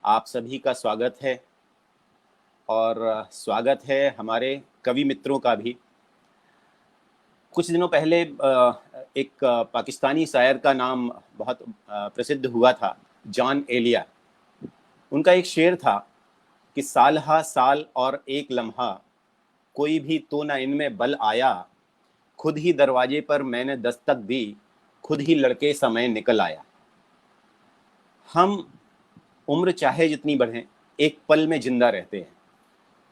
आप सभी का स्वागत है और स्वागत है हमारे कवि मित्रों का भी। कुछ दिनों पहले एक पाकिस्तानी शायर का नाम बहुत प्रसिद्ध हुआ था, जॉन एलिया। उनका एक शेर था कि साल हा साल और एक लम्हा, कोई भी तो न इनमें बल आया, खुद ही दरवाजे पर मैंने दस्तक दी, खुद ही लड़के समय निकल आया। हम उम्र चाहे जितनी बढ़े, एक पल में जिंदा रहते हैं।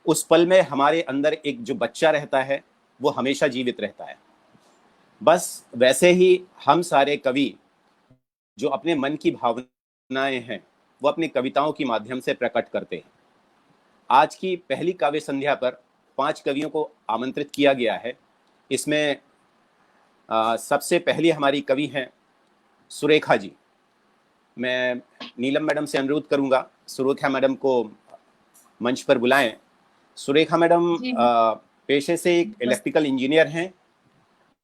उस पल में हमारे अंदर एक जो बच्चा रहता है वो हमेशा जीवित रहता है। बस वैसे ही हम सारे कवि जो अपने मन की भावनाएं हैं वो अपनी कविताओं के माध्यम से प्रकट करते हैं। आज की पहली काव्य संध्या पर 5 कवियों को आमंत्रित किया गया है। इसमें सबसे पहली हमारी कवि हैं सुरेखा जी। मैं नीलम मैडम से अनुरोध करूंगा सुरेखा मैडम को मंच पर बुलाएं। सुरेखा मैडम पेशे से एक इलेक्ट्रिकल इंजीनियर हैं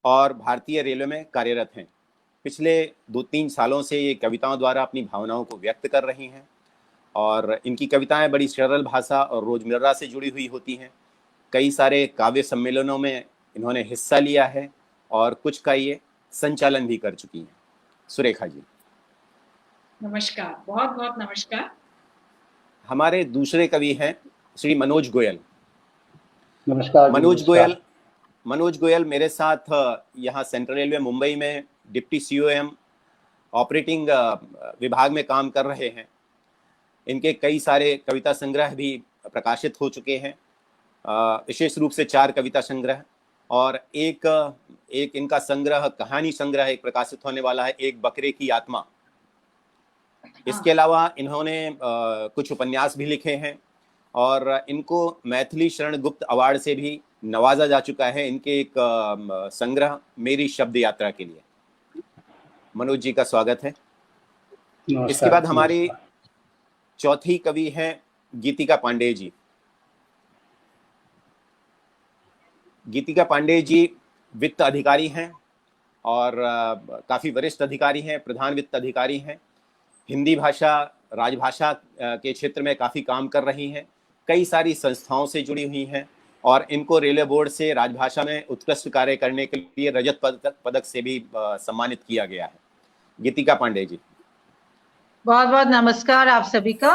और भारतीय रेलवे में कार्यरत हैं। पिछले 2-3 सालों से ये कविताओं द्वारा अपनी भावनाओं को व्यक्त कर रही हैं और इनकी कविताएं बड़ी सरल भाषा और रोजमर्रा से जुड़ी हुई होती हैं। कई सारे काव्य सम्मेलनों में इन्होंने हिस्सा लिया है और कुछ का ये संचालन भी कर चुकी हैं। सुरेखा जी नमस्कार, बहुत बहुत नमस्कार। हमारे दूसरे कवि हैं श्री मनोज गोयल। नमस्कार। मनोज गोयल मेरे साथ यहाँ सेंट्रल रेलवे मुंबई में डिप्टी COM ऑपरेटिंग विभाग में काम कर रहे हैं। इनके कई सारे कविता संग्रह भी प्रकाशित हो चुके हैं, विशेष रूप से 4 कविता संग्रह और एक इनका संग्रह, कहानी संग्रह एक प्रकाशित होने वाला है, एक बकरे की आत्मा। इसके अलावा इन्होंने कुछ उपन्यास भी लिखे हैं और इनको मैथिली शरण गुप्त अवार्ड से भी नवाजा जा चुका है इनके एक संग्रह मेरी शब्द यात्रा के लिए। मनोज जी का स्वागत है। इसके बाद हमारी चौथी कवि हैं गीतिका पांडे जी। गीतिका पांडे जी वित्त अधिकारी हैं और काफ़ी वरिष्ठ अधिकारी हैं, प्रधान वित्त अधिकारी हैं। हिंदी भाषा राजभाषा के क्षेत्र में काफ़ी काम कर रही हैं, कई सारी संस्थाओं से जुड़ी हुई हैं और इनको रेलवे बोर्ड से राजभाषा में उत्कृष्ट कार्य करने के लिए रजत पदक से भी सम्मानित किया गया है। गीतिका पांडे जी बहुत बहुत नमस्कार आप सभी का।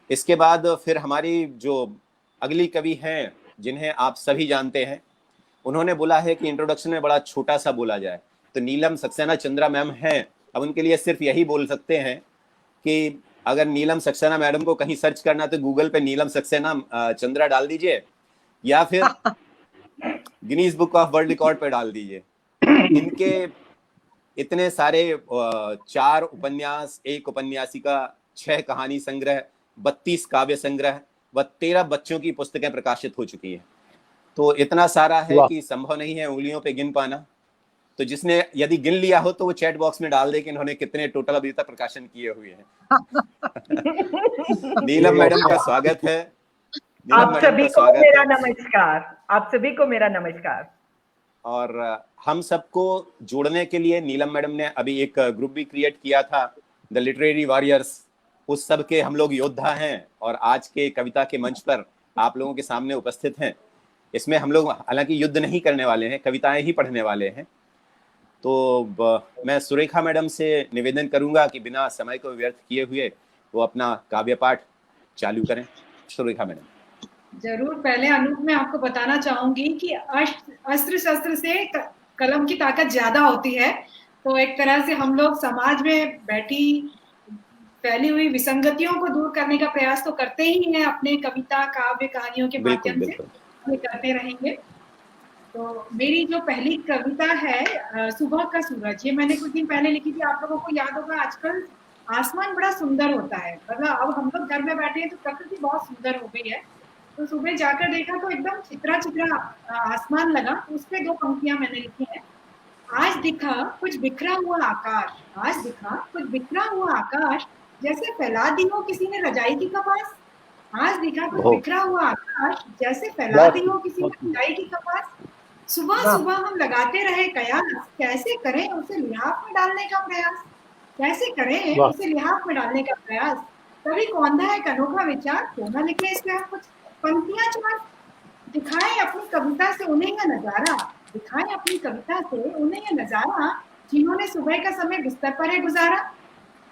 इसके बाद फिर हमारी जो अगली कवि हैं जिन्हें आप सभी जानते हैं, उन्होंने बोला है कि इंट्रोडक्शन में बड़ा छोटा सा बोला जाए, तो नीलम सक्सेना चंद्रा मैम हैं। अब उनके लिए सिर्फ यही बोल सकते हैं कि अगर नीलम सक्सेना मैडम को कहीं सर्च करना तो गूगल पे नीलम सक्सेना चंद्रा डाल दीजिए या फिर Guinness book of world record पे डाल दीजिए। इनके इतने सारे 4 उपन्यास, 1 उपन्यासिका, 6 कहानी संग्रह, 32 काव्य संग्रह व 13 बच्चों की पुस्तकें प्रकाशित हो चुकी हैं। तो इतना सारा है कि संभव नहीं है उंगलियों पे गिन पाना। तो जिसने यदि गिन लिया हो तो वो चैट बॉक्स में डाल दे कि इन्होंने कितने टोटल अभी तक प्रकाशन किए हुए हैं। नीलम मैडम का स्वागत है। आप सभी को मेरा नमस्कार। आप सभी को मेरा नमस्कार। और हम सबको जोड़ने के लिए नीलम मैडम ने अभी एक ग्रुप भी क्रिएट किया था, द लिटरेरी वॉरियर्स। उस सब के हम लोग योद्धा हैं और आज के कविता के मंच पर आप लोगों के सामने उपस्थित हैं। इसमें हम लोग हालांकि युद्ध नहीं करने वाले हैं, कविताएं ही पढ़ने वाले हैं। तो मैं सुरेखा मैडम से निवेदन करूंगा कि बिना समय को व्यर्थ किए हुए वो अपना काव्य पाठ चालू करें। सुरेखा मैडम। जरूर। पहले अनूप मैं आपको बताना चाहूंगी कि अस्त्र शस्त्र से कलम की ताकत ज्यादा होती है। तो एक तरह से हम लोग समाज में बैठी फैली हुई विसंगतियों को दूर करने का प्रयास तो करते ही हैं अपने कविता, काव्य, कहानियों के माध्यम से, ये करते रहेंगे। तो मेरी जो पहली कविता है सुबह का सूरज, ये मैंने कुछ दिन पहले लिखी थी। आप लोगों को याद होगा आजकल आसमान बड़ा सुंदर होता है, मतलब अब हम लोग घर में बैठे हैं तो प्रकृति बहुत सुंदर हो गई है। तो सुबह जाकर देखा तो एकदम चित्रा चित्रा आसमान लगा। उस पे 2 पंक्तियां मैंने लिखी है। आज दिखा कुछ बिखरा हुआ आकाश, आज दिखा कुछ बिखरा हुआ आकाश, जैसे फैला दी हो किसी ने रजाई की कपास। आज दिखा कुछ बिखरा हुआ आकाश, जैसे फैला दी हो किसी ने रजाई की कपास। सुबह सुबह हम लगाते रहे कयास, कैसे करें उसे लिहाफ में डालने का प्रयास। कैसे करें वाह। उसे लिहाज में डालने का प्रयास। कभी कौंधा एक अनोखा विचार, क्यों ना लिखे इस पे हम कुछ पंक्तियां चार। दिखाएं अपनी कविता से उन्हें यह नजारा, दिखाएं अपनी कविता से उन्हें यह नजारा, जिन्होंने सुबह का समय बिस्तर पर है गुजारा।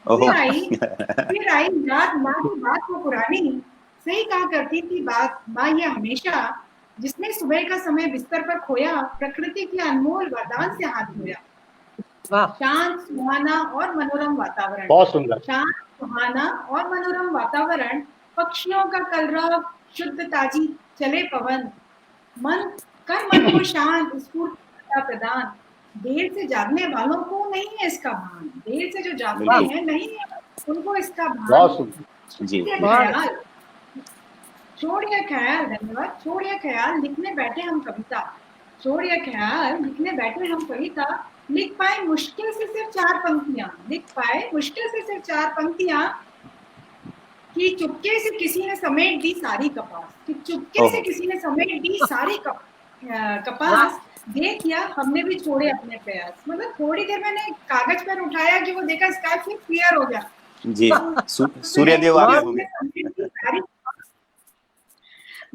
ओहो फिर आई याद माँ की बात वो पुरानी, सही कहा करती थी बात माँ ये हमेशा, जिसने सुबह का समय बिस्तर पर खोया, प्रकृति के अनमोल वरदान से हाथ धोया। वाह शांत सुहाना और मनोरम वातावरण, बहुत सुंदर। शांत सुहाना और मनोरम वातावरण, पक्षियों का कलरव, शुद्ध ताजी चले पवन, मन को शांत स्फूर्ति प्रदान। देर से जागने वालों को नहीं है इसका भान, देर से जो जागते बिल्कुल। हैं नहीं है उनको इसका भान। बहुत सुंदर। जी छोड़िए वाह। ख्याल, छोड़िए ख्याल, धन्यवाद। छोड़िए ख्याल लिखने बैठे हम कविता, छोड़िए ख्याल लिखने बैठे हम कविता, लिख पाए मुश्किल से सिर्फ 4 पंक्तियां, लिख पाए मुश्किल से सिर्फ 4 पंक्तियां, कि चुपके से किसी ने समेट दी सारी कपास, कि चुपके से ओहो। किसी ने समेट दी सारी कपास। देख लिया हमने भी छोड़े अपने प्रयास। मतलब थोड़ी देर मैंने कागज पेन उठाया कि वो देखा स्काई फिर क्लियर हो गया। जी सूर्यदेव आ गए होंगे।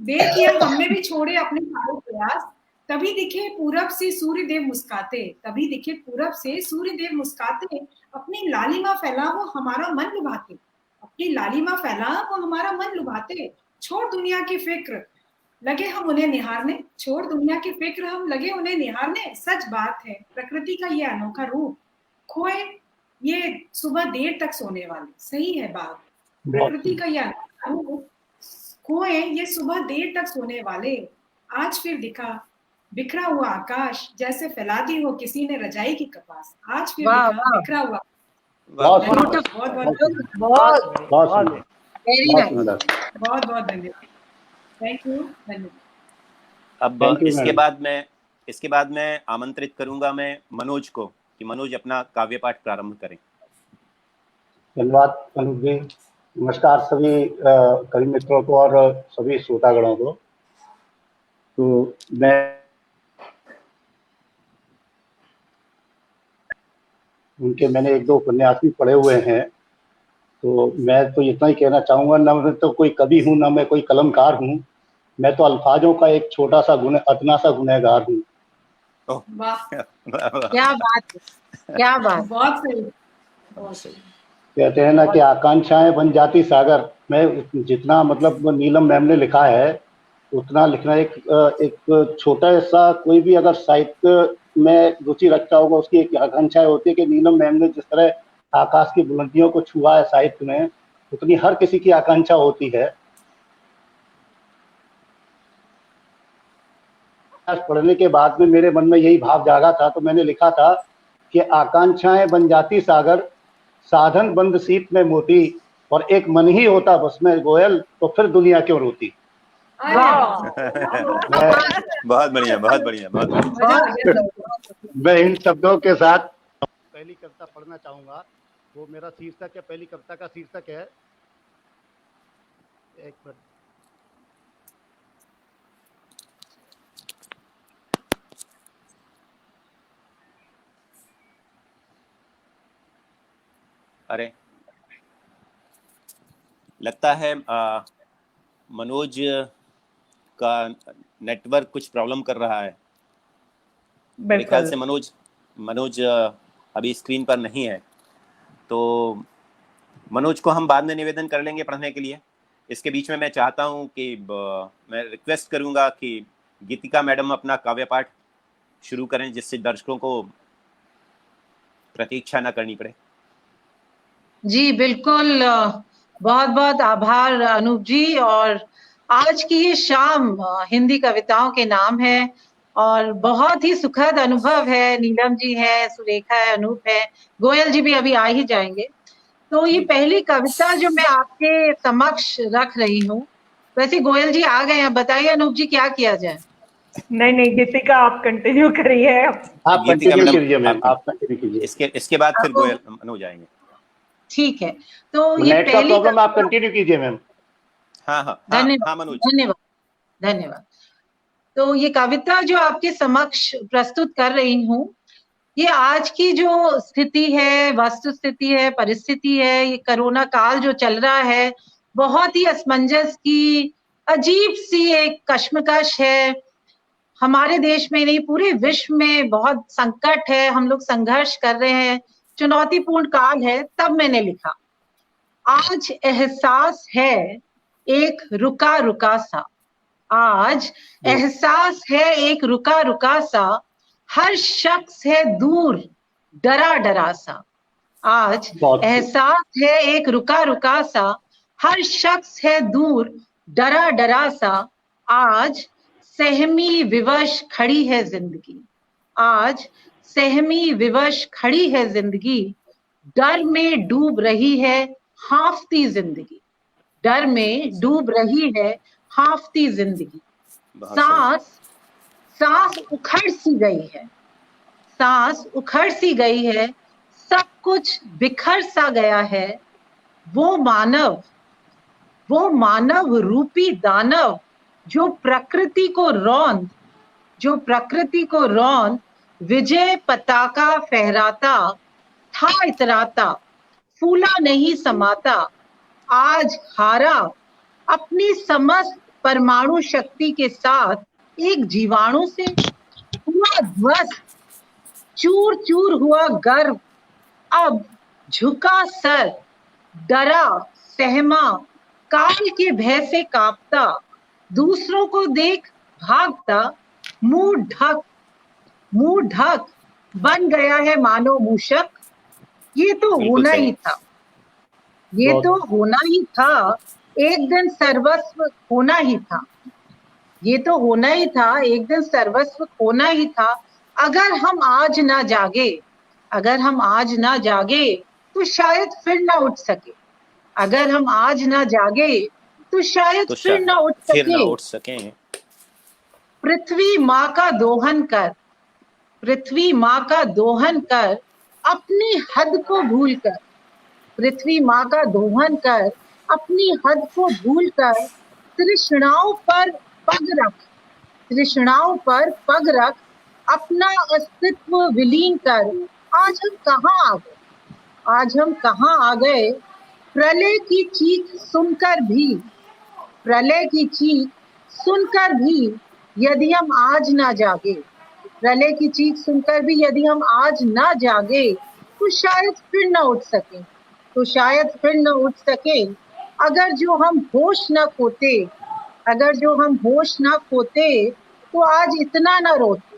देख लिया हमने भी छोड़े अपने सारे प्रयास, तभी दिखे पूरब से सूर्यदेव मुस्काते, तभी दिखे पूरब से सूर्यदेव मुस्काते, अपनी लालिमा फैला वो हमारा मन लुभाते, अपनी लालिमा फैला वो हमारा मन लुभाते। छोड़ दुनिया की फिक्र लगे हम उन्हें निहारने, छोड़ दुनिया की फिक्र हम लगे उन्हें निहारने। सच बात है प्रकृति का ये अनोखा रूप, खोए ये सुबह देर तक सोने वाले। सही है बात, प्रकृति का ये अनोखा रूप, खोए ये सुबह देर तक सोने वाले। आज फिर दिखा बिखरा हुआ आकाश, जैसे फैला दी हो किसी ने रजाई की कपास। आज फिर वाह, दिखा वाह। बिखरा हुआ। बहुत बहुत सुंदर। बहुत बहुत बहुत सुंदर। वेरी बहुत नाइस। सुंदर। बहुत बहुत धन्यवाद। थैंक यू, धन्यवाद। अब Thank you, इसके बाद मैं आमंत्रित करूंगा मैं मनोज को कि मनोज अपना काव्य पाठ प्रारंभ करें। धन्यवाद अनूप जी। नमस्कार सभी कवि मित्रों को और सभी श्रोतागणों को। तो मैं मैंने 1-2 उपन्यास भी पढ़े हुए हैं, तो मैं तो इतना ही कहना चाहूँगा, ना मैं तो कोई कवि हूँ, ना मैं कोई कलमकार हूँ, मैं तो अल्फाजों का एक छोटा सा अदना सा गुनहगार हूँ। वाह, क्या बात है, क्या बात। बहुत सही, बहुत सही। कहते हैं ना कि आकांक्षाएं बन जाती सागर। मैं जितना मतलब नीलम मैम ने लिखा है उतना लिखना, एक छोटा सा कोई भी अगर साहित्य में रुचि रखता होगा उसकी एक आकांक्षा होती है कि नीलम मैम ने जिस तरह आकाश की बुलंदियों को छुआ है साहित्य में, उतनी हर किसी की आकांक्षा होती है। पढ़ने के बाद में मेरे मन में यही भाव जागा था, तो मैंने लिखा था कि आकांक्षाएं बन जाती सागर, साधन बंद सीप में मोती, और एक मन ही होता बस में गोयल, तो फिर दुनिया क्यों रोती। बहुत बढ़िया, बहुत बढ़िया, बहुत बढ़िया। मैं इन शब्दों के साथ पहली कविता पढ़ना चाहूंगा। वो मेरा शीर्षक है, पहली कविता का शीर्षक है, एक मिनट, अरे लगता है मनोज का नेटवर्क कुछ प्रॉब्लम कर रहा है। मेरे ख्याल से मनोज अभी स्क्रीन पर नहीं है, तो मनोज को हम बाद में निवेदन कर लेंगे पढ़ने के लिए। इसके बीच में मैं चाहता हूं कि मैं रिक्वेस्ट करूंगा कि गीतिका मैडम अपना काव्य पाठ शुरू करें, जिससे दर्शकों को प्रतीक्षा न करनी पड़े। जी बिल्कुल, बहुत बहुत आभार अनूप जी। और आज की ये शाम हिंदी कविताओं के नाम है और बहुत ही सुखद अनुभव है। नीलम जी है, सुरेखा है, अनूप है, गोयल जी भी अभी आ ही जाएंगे। तो ये पहली कविता जो मैं आपके समक्ष रख रही हूँ, वैसे गोयल जी आ गए हैं, बताइए अनूप जी क्या किया जाए। नहीं गीतिका आप कंटिन्यू करिए। आप कंटिन्यू कीजिए मैम, आप कंटिन्यू कीजिए। इसके बाद फिर गोयल मनोज आएंगे। ठीक है, तो ये नेट का प्रॉब्लम, आप कंटिन्यू कीजिए मैम। हाँ मनोज, धन्यवाद। तो ये कविता जो आपके समक्ष प्रस्तुत कर रही हूँ, ये आज की जो स्थिति है, वस्तु स्थिति है, परिस्थिति है, ये कोरोना काल जो चल रहा है, बहुत ही असमंजस की अजीब सी एक कश्मकश है। हमारे देश में नहीं, पूरे विश्व में बहुत संकट है, हम लोग संघर्ष कर रहे हैं, चुनौतीपूर्ण काल है। तब मैंने लिखा, आज एहसास है एक रुका रुका सा, आज एहसास है एक रुका रुका सा, हर शख्स है दूर डरा डरा सा। आज एहसास है एक रुका रुका सा, हर शख्स है दूर डरा डरा सा। आज सहमी विवश खड़ी है जिंदगी, आज सहमी विवश खड़ी है जिंदगी, डर में डूब रही है हाफती जिंदगी, डर में डूब रही है हाफती जिंदगी। सांस सांस उखड़ सी गई है, सांस उखड़ सी गई है, सब कुछ बिखर सा गया है। वो मानव रूपी दानव जो प्रकृति को रौंद विजय पताका फहराता था इतराता, फूला नहीं समाता, आज हारा अपनी समस्त परमाणु शक्ति के साथ एक जीवाणु से हुआ ध्वस्त, चूर चूर हुआ गर्व, अब झुका सर, डरा सहमा, काल के भय से कांपता, दूसरों को देख भागता, मुंह ढक बन गया है मानो मूषक। ये तो होना ही था, ये तो होना ही था, एक दिन सर्वस्व होना ही था, ये तो होना ही था, एक दिन सर्वस्व होना ही था। अगर हम आज ना जागे, अगर हम आज ना जागे तो शायद फिर ना उठ सके, अगर हम आज ना जागे तो शायद फिर ना उठ सके। पृथ्वी माँ का दोहन कर, पृथ्वी माँ का दोहन कर, अपनी हद को भूल कर, पृथ्वी माँ का दोहन कर, अपनी हद को भूल कर, तृष्णाओं पर पग रख, तृष्णाओं पर पग रख, अपना अस्तित्व विलीन कर। आज हम कहाँ आ गए, आज हम कहाँ आ गए, प्रलय की चीख सुनकर भी, प्रलय की चीख सुनकर भी यदि हम आज ना जागे, प्रलय की चीख सुनकर भी यदि हम आज ना जागे तो शायद फिर ना उठ सके, तो शायद फिर न उठ सके। अगर जो हम होश न खोते, अगर जो हम होश न खोते तो आज इतना न रोते,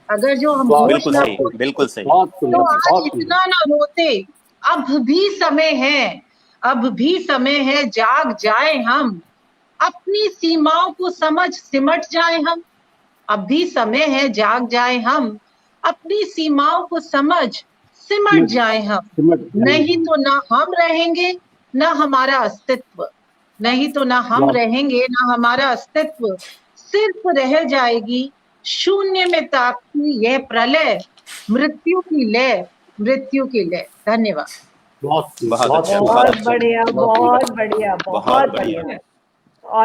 अगर जो हम होश न खोते बिल्कुल सही, तो आज इतना न रोते। अब भी समय है, अब भी समय है, जाग जाए हम, अपनी सीमाओं को समझ सिमट जाए हम। अब भी समय है, जाग जाए हम, अपनी सीमाओं को समझ सिमट जाए हम। नहीं तो ना हम रहेंगे ना हमारा अस्तित्व, नहीं तो ना हम रहेंगे ना हमारा अस्तित्व, सिर्फ रह जाएगी शून्य में ताकती यह प्रलय, मृत्यु की लय, मृत्यु की लय। धन्यवाद। बहुत बढ़िया, बहुत बढ़िया, बहुत बढ़िया।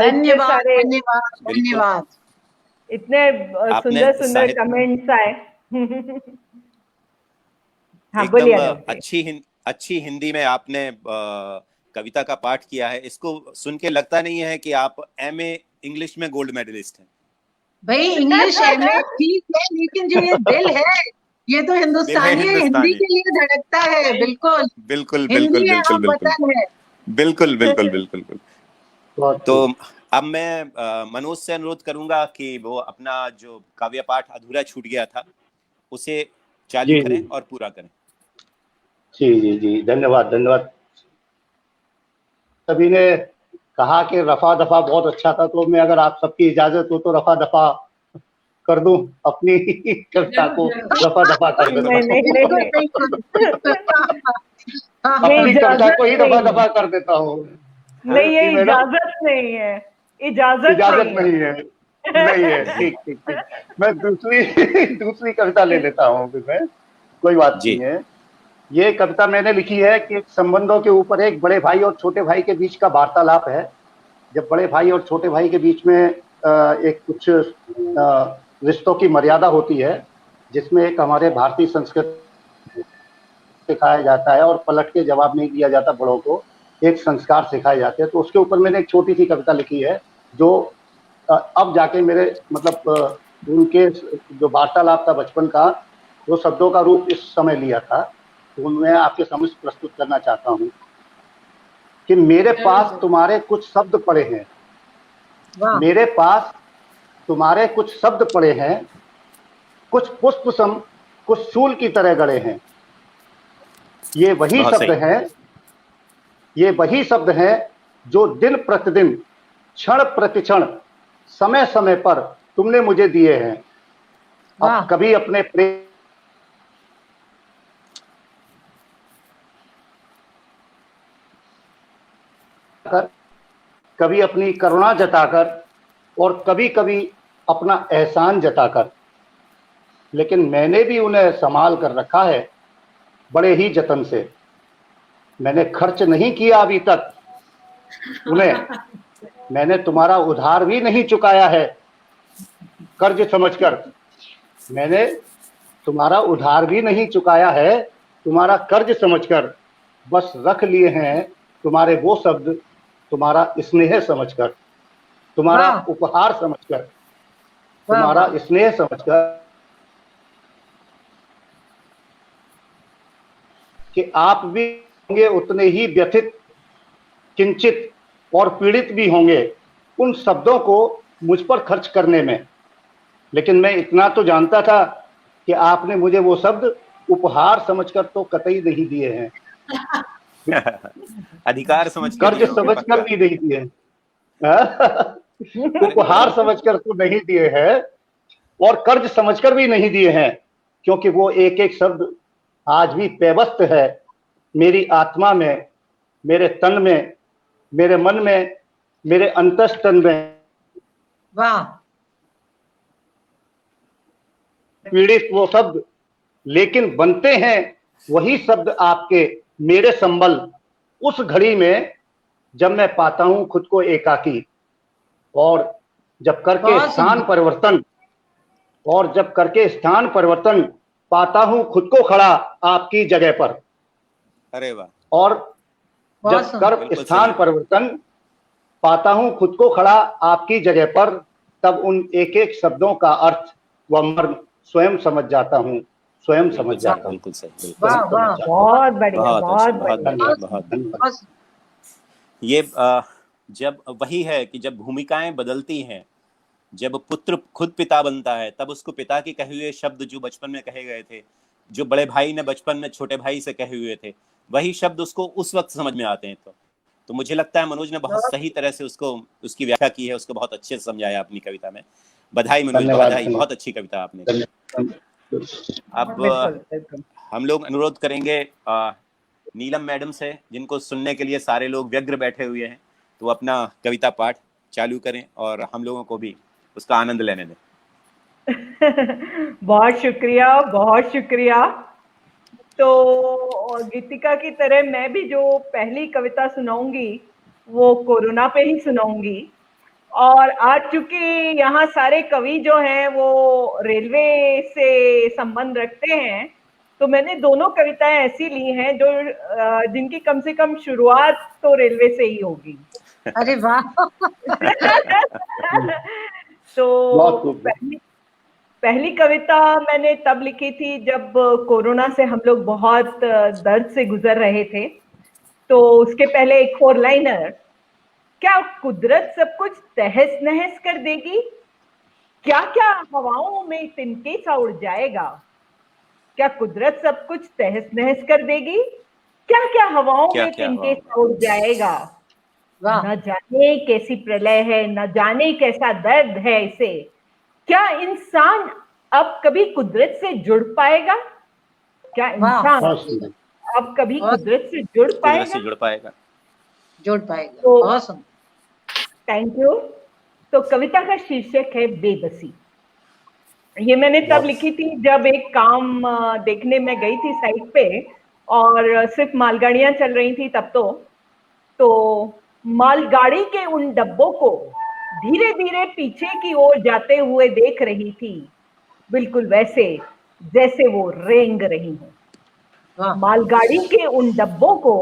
धन्यवाद, धन्यवाद, धन्यवाद। इतने सुंदर सुंदर कमेंट्स आए। हाँ, बोलिए। अच्छी हिंदी में आपने कविता का पाठ किया है। इसको सुन के लगता नहीं है कि आप एमए इंग्लिश में गोल्ड मेडलिस्ट हैं। भाई इंग्लिश एमए ठीक है, लेकिन जो ये दिल है ये तो हिंदुस्तानी है, हिंदी के लिए धड़कता है। बिल्कुल बिल्कुल बिल्कुल बिल्कुल बिल्कुल बिल्कुल बिल्कुल बिल्कुल। तो अब मैं मनोज से अनुरोध करूंगा कि वो अपना जो काव्य पाठ अधूरा छूट गया था उसे चालू करें और पूरा करें। जी जी जी, धन्यवाद धन्यवाद। सभी ने कहा कि रफा दफा बहुत अच्छा था, तो मैं अगर आप सबकी इजाजत हो तो रफा दफा कर दूं, अपनी कविता को रफा दफा कर देता हूं। अपनी कविता को ही रफा दफा कर देता हूँ। नहीं, ये इजाजत नहीं है, इजाजत नहीं है, नहीं है। ठीक ठीक ठीक, मैं दूसरी कविता ले लेता हूँ फिर मैं, कोई बात नहीं है। ये कविता मैंने लिखी है कि संबंधों के ऊपर एक बड़े भाई और छोटे भाई के बीच का वार्तालाप है। जब बड़े भाई और छोटे भाई के बीच में एक कुछ रिश्तों की मर्यादा होती है, जिसमें एक हमारे भारतीय संस्कृति सिखाया जाता है और पलट के जवाब नहीं दिया जाता बड़ों को, एक संस्कार सिखाए जाते हैं। तो उसके ऊपर मैंने एक छोटी सी कविता लिखी है जो अब जाके मेरे मतलब उनके जो वार्तालाप था बचपन का, वो शब्दों का रूप इस समय लिया था, तो मैं आपके समक्ष प्रस्तुत करना चाहता हूँ कि मेरे पास तुम्हारे कुछ शब्द पड़े हैं, मेरे पास तुम्हारे कुछ शब्द पड़े हैं, कुछ पुष्प सम कुछ शूल की तरह गड़े हैं। ये वही शब्द हैं, ये वही शब्द हैं जो दिन प्रतिदिन क्षण प्रतिक्षण समय समय पर तुमने मुझे दिए हैं। अब कभी अपने प्रेम कर, कभी अपनी करुणा जताकर और कभी कभी अपना एहसान जताकर, लेकिन मैंने भी उन्हें संभाल कर रखा है बड़े ही जतन से। मैंने खर्च नहीं किया अभी तक उन्हें, मैंने तुम्हारा उधार भी नहीं चुकाया है कर्ज समझकर, मैंने तुम्हारा उधार भी नहीं चुकाया है तुम्हारा कर्ज समझकर, बस रख लिए हैं तुम्हारे वो शब्द तुम्हारा स्नेह समझकर, तुम्हारा उपहार समझकर, तुम्हारा स्नेह समझकर कि आप भी होंगे उतने ही व्यथित, किंचित और पीड़ित भी होंगे उन शब्दों को मुझ पर खर्च करने में। लेकिन मैं इतना तो जानता था कि आपने मुझे वो शब्द उपहार समझकर तो कतई नहीं दिए हैं, अधिकार समझकर, कर्ज समझकर भी नहीं दिए हैं, उपहार समझकर तो नहीं दिए हैं और कर्ज समझकर भी नहीं दिए हैं, क्योंकि वो एक एक शब्द आज भी पेवस्त है मेरी आत्मा में, मेरे तन में, मेरे मन में, मेरे अंतस्तन में। वाह, पीड़ित वो शब्द, लेकिन बनते हैं वही शब्द आपके मेरे संबल उस घड़ी में जब मैं पाता हूं खुद को एकाकी, और जब करके स्थान परिवर्तन, और जब करके स्थान परिवर्तन पाता हूं खुद को खड़ा आपकी जगह पर। अरे वाह। और जब कर स्थान परिवर्तन पाता हूं खुद को खड़ा आपकी जगह पर, तब उन एक एक शब्दों का अर्थ व मर्म स्वयं समझ जाता हूं, स्वयं समझ जाता हूं। बिल्कुल सही, बहुत बढ़िया, बहुत बढ़िया। ये जब वही है कि जब भूमिकाएं बदलती हैं, जब पुत्र खुद पिता बनता है, तब उसको पिता के कहे हुए शब्द जो बचपन में कहे गए थे, जो बड़े भाई ने बचपन में छोटे भाई से कहे हुए थे, वही शब्द उसको उस वक्त समझ में आते हैं। तो मुझे लगता है मनोज ने बहुत सही तरह से उसको उसकी व्याख्या की है, उसको बहुत अच्छे से समझाया अपनी कविता में। बधाई मनोज, बधाई, बहुत अच्छी कविता आपने। अब हम लोग अनुरोध करेंगे नीलम मैडम से, जिनको सुनने के लिए सारे लोग व्यग्र बैठे हुए हैं, तो अपना कविता पाठ चालू करें और हम लोगों को भी उसका आनंद लेने दें। बहुत शुक्रिया, बहुत शुक्रिया। तो गीतिका की तरह मैं भी जो पहली कविता सुनाऊंगी वो कोरोना पे ही सुनाऊंगी। और आज चूंकि यहाँ सारे कवि जो हैं वो रेलवे से संबंध रखते हैं, तो मैंने दोनों कविताएं ऐसी ली हैं जो जिनकी कम से कम शुरुआत तो रेलवे से ही होगी। अरे वाह। तो पहली कविता मैंने तब लिखी थी जब कोरोना से हम लोग बहुत दर्द से गुजर रहे थे। तो उसके पहले एक 4 लाइनर, क्या कुदरत सब कुछ तहस नहस कर देगी? क्या क्या हवाओं में तिनके सा उड़ जाएगा? क्या कुदरत सब कुछ तहस नहस कर देगी? क्या क्या हवाओं में तिनके सा उड़ जाएगा? न जाने कैसी प्रलय है, न जाने कैसा दर्द है इसे। क्या इंसान अब कभी कुदरत से जुड़ पाएगा? क्या इंसान अब कभी कुदरत से जुड़ पाएगा? जुड़ पाएगा। तो थैंक यू। तो कविता का शीर्षक है बेबसी। ये मैंने तब लिखी थी जब एक काम देखने में गई थी साइट पे, और सिर्फ मालगाड़ियां चल रही थी तब। तो मालगाड़ी के उन डब्बों को धीरे धीरे पीछे की ओर जाते हुए देख रही थी, बिल्कुल वैसे जैसे वो रेंग रही हो। मालगाड़ी के उन डब्बों को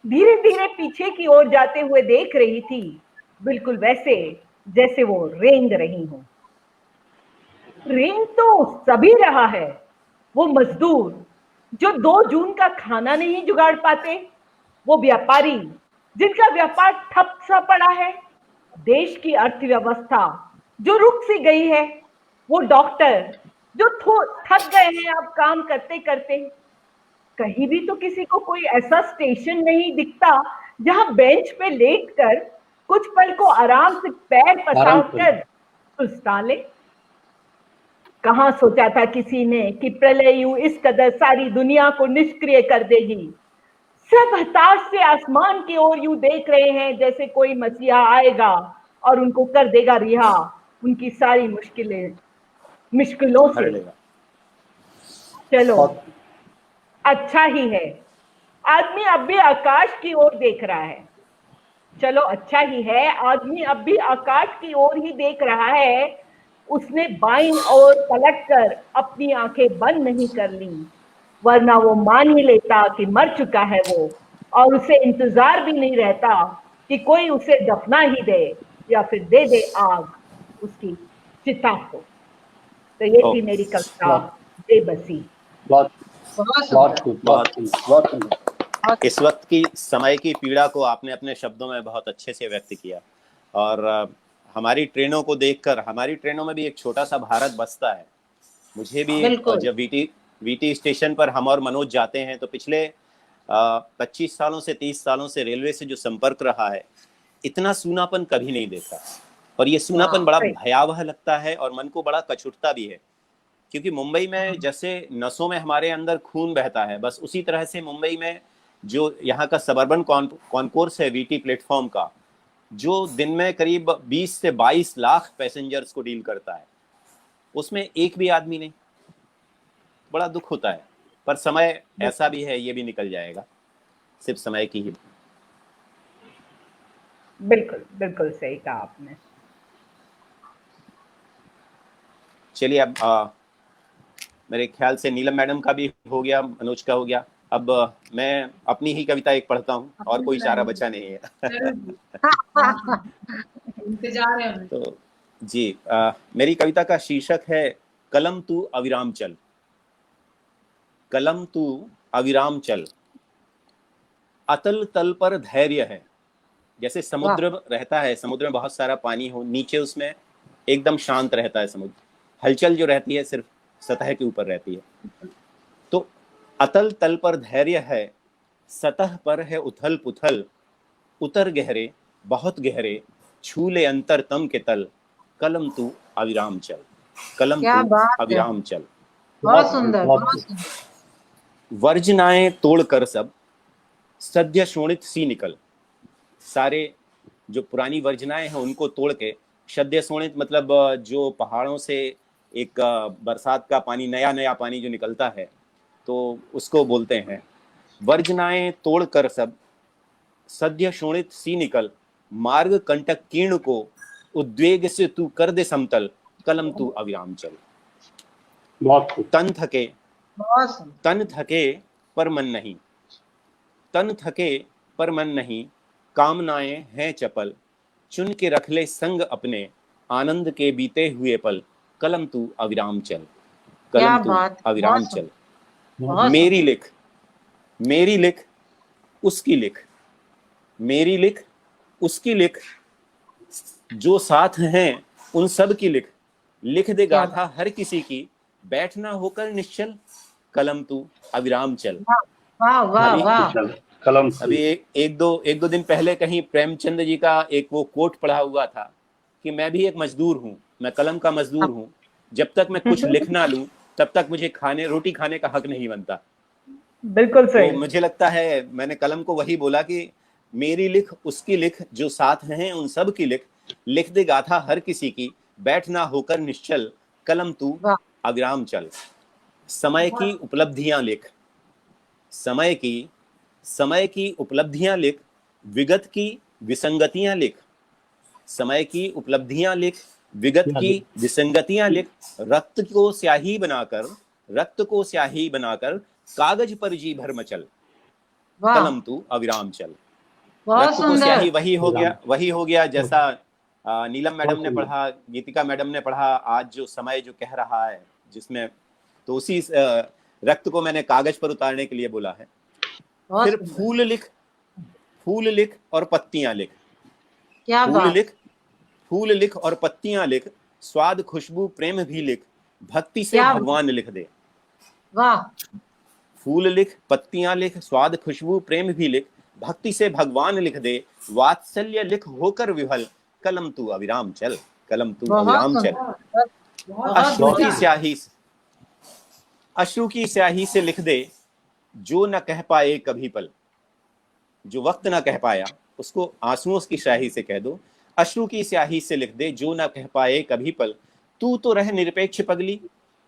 धीरे धीरे पीछे की ओर जाते हुए देख रही थी, बिल्कुल वैसे जैसे वो रेंग रही हो। रेंग तो सभी रहा है, वो मजदूर जो 2 जून का खाना नहीं जुगाड़ पाते, वो व्यापारी जिनका व्यापार ठप सा पड़ा है, देश की अर्थव्यवस्था जो रुक सी गई है, वो डॉक्टर जो थक गए हैं अब काम करते करते। कहीं भी तो किसी को कोई ऐसा स्टेशन नहीं दिखता जहां बेंच पे लेटकर कुछ पल को आराम से पैर पसारकर सुस्ता ले। कहां सोचा था किसी ने कि प्रलय यूं इस कदर सारी दुनिया को निष्क्रिय कर देगी। सब हताश से आसमान की ओर यूं देख रहे हैं जैसे कोई मसीहा आएगा और उनको कर देगा रिहा उनकी सारी मुश्किलों से। चलो अच्छा ही है, आदमी अब भी आकाश की ओर देख रहा है। चलो अच्छा ही है, आदमी अब भी आकाश की ओर ही देख रहा है। उसने बाईं ओर पलटकर अपनी आंखें बंद नहीं कर ली, वरना वो मान ही लेता कि मर चुका है वो, और उसे इंतजार भी नहीं रहता कि कोई उसे दफना ही दे या फिर दे दे आग उसकी चिता को। तो ये थी मेरी कविता बेबसी। इस वक्त की समय की पीड़ा को आपने अपने शब्दों में बहुत अच्छे से व्यक्त किया। और हमारी ट्रेनों को देखकर, हमारी ट्रेनों में भी एक छोटा सा भारत बसता है। मुझे भी जब वीटी स्टेशन पर हम और मनोज जाते हैं तो पिछले 25 सालों से 30 सालों से रेलवे से जो संपर्क रहा है, इतना सूनापन कभी नहीं देखा। और ये सूनापन बड़ा भयावह लगता है और मन को बड़ा कचुटता भी है, क्योंकि मुंबई में जैसे नसों में हमारे अंदर खून बहता है, बस उसी तरह से मुंबई में जो यहाँ का सबर्बन कॉन्कोर्स है वीटी प्लेटफॉर्म का, जो दिन में करीब 20 से 22 लाख पैसेंजर्स को डील करता है, उसमें एक भी आदमी नहीं। बड़ा दुख होता है, पर समय ऐसा भी है, ये भी निकल जाएगा, सिर्फ समय की ही। बिल्कुल बिल्कुल सही कहा आपने। चलिए अब मेरे ख्याल से नीलम मैडम का भी हो गया, मनोज का हो गया। अब मैं अपनी ही कविता एक पढ़ता हूँ, और कोई चारा बचा नहीं है। इंतजार है। तो जी, मेरी कविता का शीर्षक है कलम तू अविराम चल। कलम तू अविराम चल, अतल तल पर धैर्य है। जैसे समुद्र रहता है, समुद्र में बहुत सारा पानी हो, नीचे उसमें एकदम शांत रहता है समुद्र, हलचल जो रहती है सिर्फ सतह के ऊपर रहती है। तो अतल तल पर धैर्य है, सतह पर है उथल पुथल, उतर गहरे बहुत गहरे, छू ले अंतर तम के तल, कलम तू अविराम चल। कलम तू अविराम चल। बहुत सुंदर, बहुत सुंदर। वर्जनाएं तोड़ कर सब सद्य शोणित सी निकल। सारे जो पुरानी वर्जनाएं हैं उनको तोड़ के, सद्य शोणित मतलब जो पहाड़ों से एक बरसात का पानी, नया नया पानी जो निकलता है, तो उसको बोलते हैं। वर्जनाएं तोड़ कर सब सद्य शोणित सी निकल, मार्ग कंटक कीर्ण को उद्वेग से तू कर दे समतल, कलम तू अविराम चल। तन थके पर मन नहीं, तन थके पर मन नहीं, कामनाएं हैं चपल, चुन के रख ले संग अपने, आनंद के बीते हुए पल, कलम तू अविराम चल। कलम तू अविराम चल। मेरी लिख, मेरी लिख उसकी लिख, मेरी लिख उसकी लिख, जो साथ हैं उन सब की लिख, लिख दे गाथा हर किसी की, बैठना होकर निश्चल, कलम तू अविराम चल। वाह वाह वाह। कलम अभी एक दो दिन पहले कहीं प्रेमचंद जी का एक वो कोट पढ़ा हुआ था कि मैं भी एक मजदूर हूँ, मैं कलम का मजदूर हूँ, जब तक मैं कुछ लिख ना लूं तब तक मुझे रोटी खाने का हक नहीं बनता। बिल्कुल सही। तो मुझे लगता है मैंने कलम को वही बोला कि मेरी लिख उसकी लिख, जो साथ हैं उन सब की लिख, लिख दे गाथा हर किसी की, बैठना होकर निश्चल, कलम तू अविराम चल। समय की उपलब्धियां लिख, समय की उपलब्धियां लिख, विगत की विसंगतियां लिख, समय की उपलब्धियां लिख, विगत की विसंगतियां लिख, रक्त को स्याही बनाकर रक्त को स्याही बनाकर कागज पर जी भर मचल, वाह, कलम तू अविराम चल। बहुत रक्त को स्याही सुंदर। वही हो गया जैसा नीलम मैडम ने सुंदर। पढ़ा, गीतिका मैडम ने पढ़ा, आज जो समय जो कह रहा है जिसमें, तो उसी रक्त को मैंने कागज पर उतारने के लिए बोला है। बहुत फिर सुंदर। फूल लिख और पत्तियां लिख, क्या बात। फूल लिख और पत्तियां लिख, स्वाद खुशबू प्रेम भी लिख, भक्ति से क्या भगवान लिख दे। वाह, फूल लिख, पत्तियां लिख, स्वाद खुशबू प्रेम भी लिख, भक्ति से भगवान लिख दे, वात्सल्य लिख होकर विफल, कलम तू अविराम चल, कलम तू बहुत अविराम चल। सुंदर, बहुत अश्रु की बढ़िया। स्याही, अश्रु की स्याही से लिख दे जो न कह पाए कभी पल, जो वक्त न कह पाया उसको आंसुओं की स्याही से कह दो। अश्रु की स्याही से लिख दे जो न कह पाए कभी पल, तू तो रह निरपेक्ष पगली,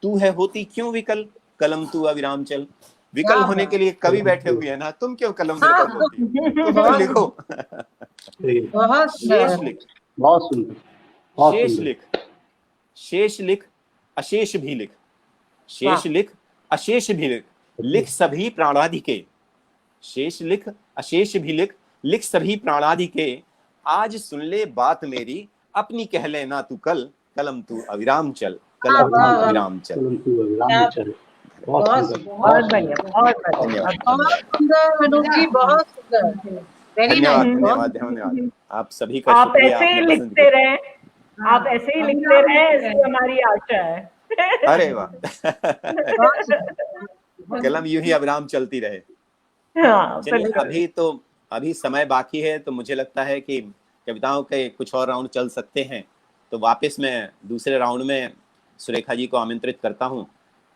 तू है होती क्यों विकल, कलम तू अविराम चल। विकल क्या होने बात। के लिए कवि बैठे हुए हैं ना, तुम क्यों कलम विकल होती हो, तुम तो लिखो। बहुत शेष सुंदर। लिख, बहुत सुंदर, बहुत शेष सुंदर। लिख, शेष लिख, अशेष भी लिख, शेष लिख, अशेष भी लिख, लिख सभी प्राणादि के, शेष लिख, अशेष भी लिख, लिख सभी प्राणादि के, आज सुन ले बात मेरी, अपनी कह लेना तू कल, कलम तू अविराम चल, कलम तू अविराम चल। कलम तू अविराम चल। बहुत सुंदर। बहुत बढ़िया, बहुत बढ़िया। धन्यवाद, बहुत सुंदर अनूप जी, बहुत सुंदर। वेरी धन्यवाद, नाइस। धन्यवाद, धन्यवाद। आप सभी का आप शुक्रिया, ऐसे ही आपने पसंद लिखते किया। रहें, आप ऐसे ही लिखते रहें, ऐसी हमारी आशा है। अरे वाह, बहुत सुंदर। कलम यूं ही अविराम चलती रहे। हाँ, चलिए, बिल्कुल। अभी समय बाकी है, तो मुझे लगता है कि कविताओं के कुछ और राउंड चल सकते हैं। तो वापस मैं दूसरे राउंड में सुरेखा जी को आमंत्रित करता हूं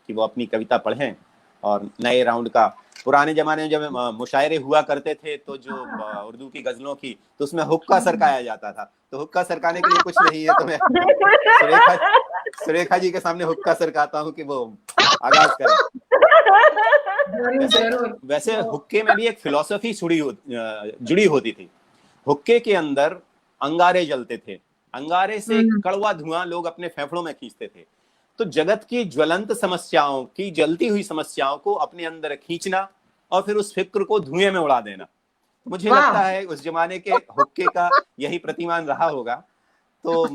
कि वो अपनी कविता पढ़ें, और नए राउंड का, पुराने जमाने में जब मुशायरे हुआ करते थे तो जो उर्दू की गजलों की, तो उसमें हुक्का सरकाया जाता था, तो हुक्का सरकाने के लिए कुछ नहीं है, तो मैं सुरेखा जी के सामने हुक्का सरकाता हूं कि वो आगाज करें। वैसे हुक्के में भी एक फिलॉसफी जुड़ी होती थी। हुक्के के अंदर अंगारे जलते थे, अंगारे से कड़वा धुआं लोग अपने फेफड़ों में खींचते थे। तो जगत की ज्वलंत समस्याओं की, जलती हुई समस्याओं को अपने अंदर खींचना और फिर उस फिक्र को धुएं में उड़ा देना। मुझे लगता है उस जमाने के हुक्के का यही प्रतिमान रहा होगा। तो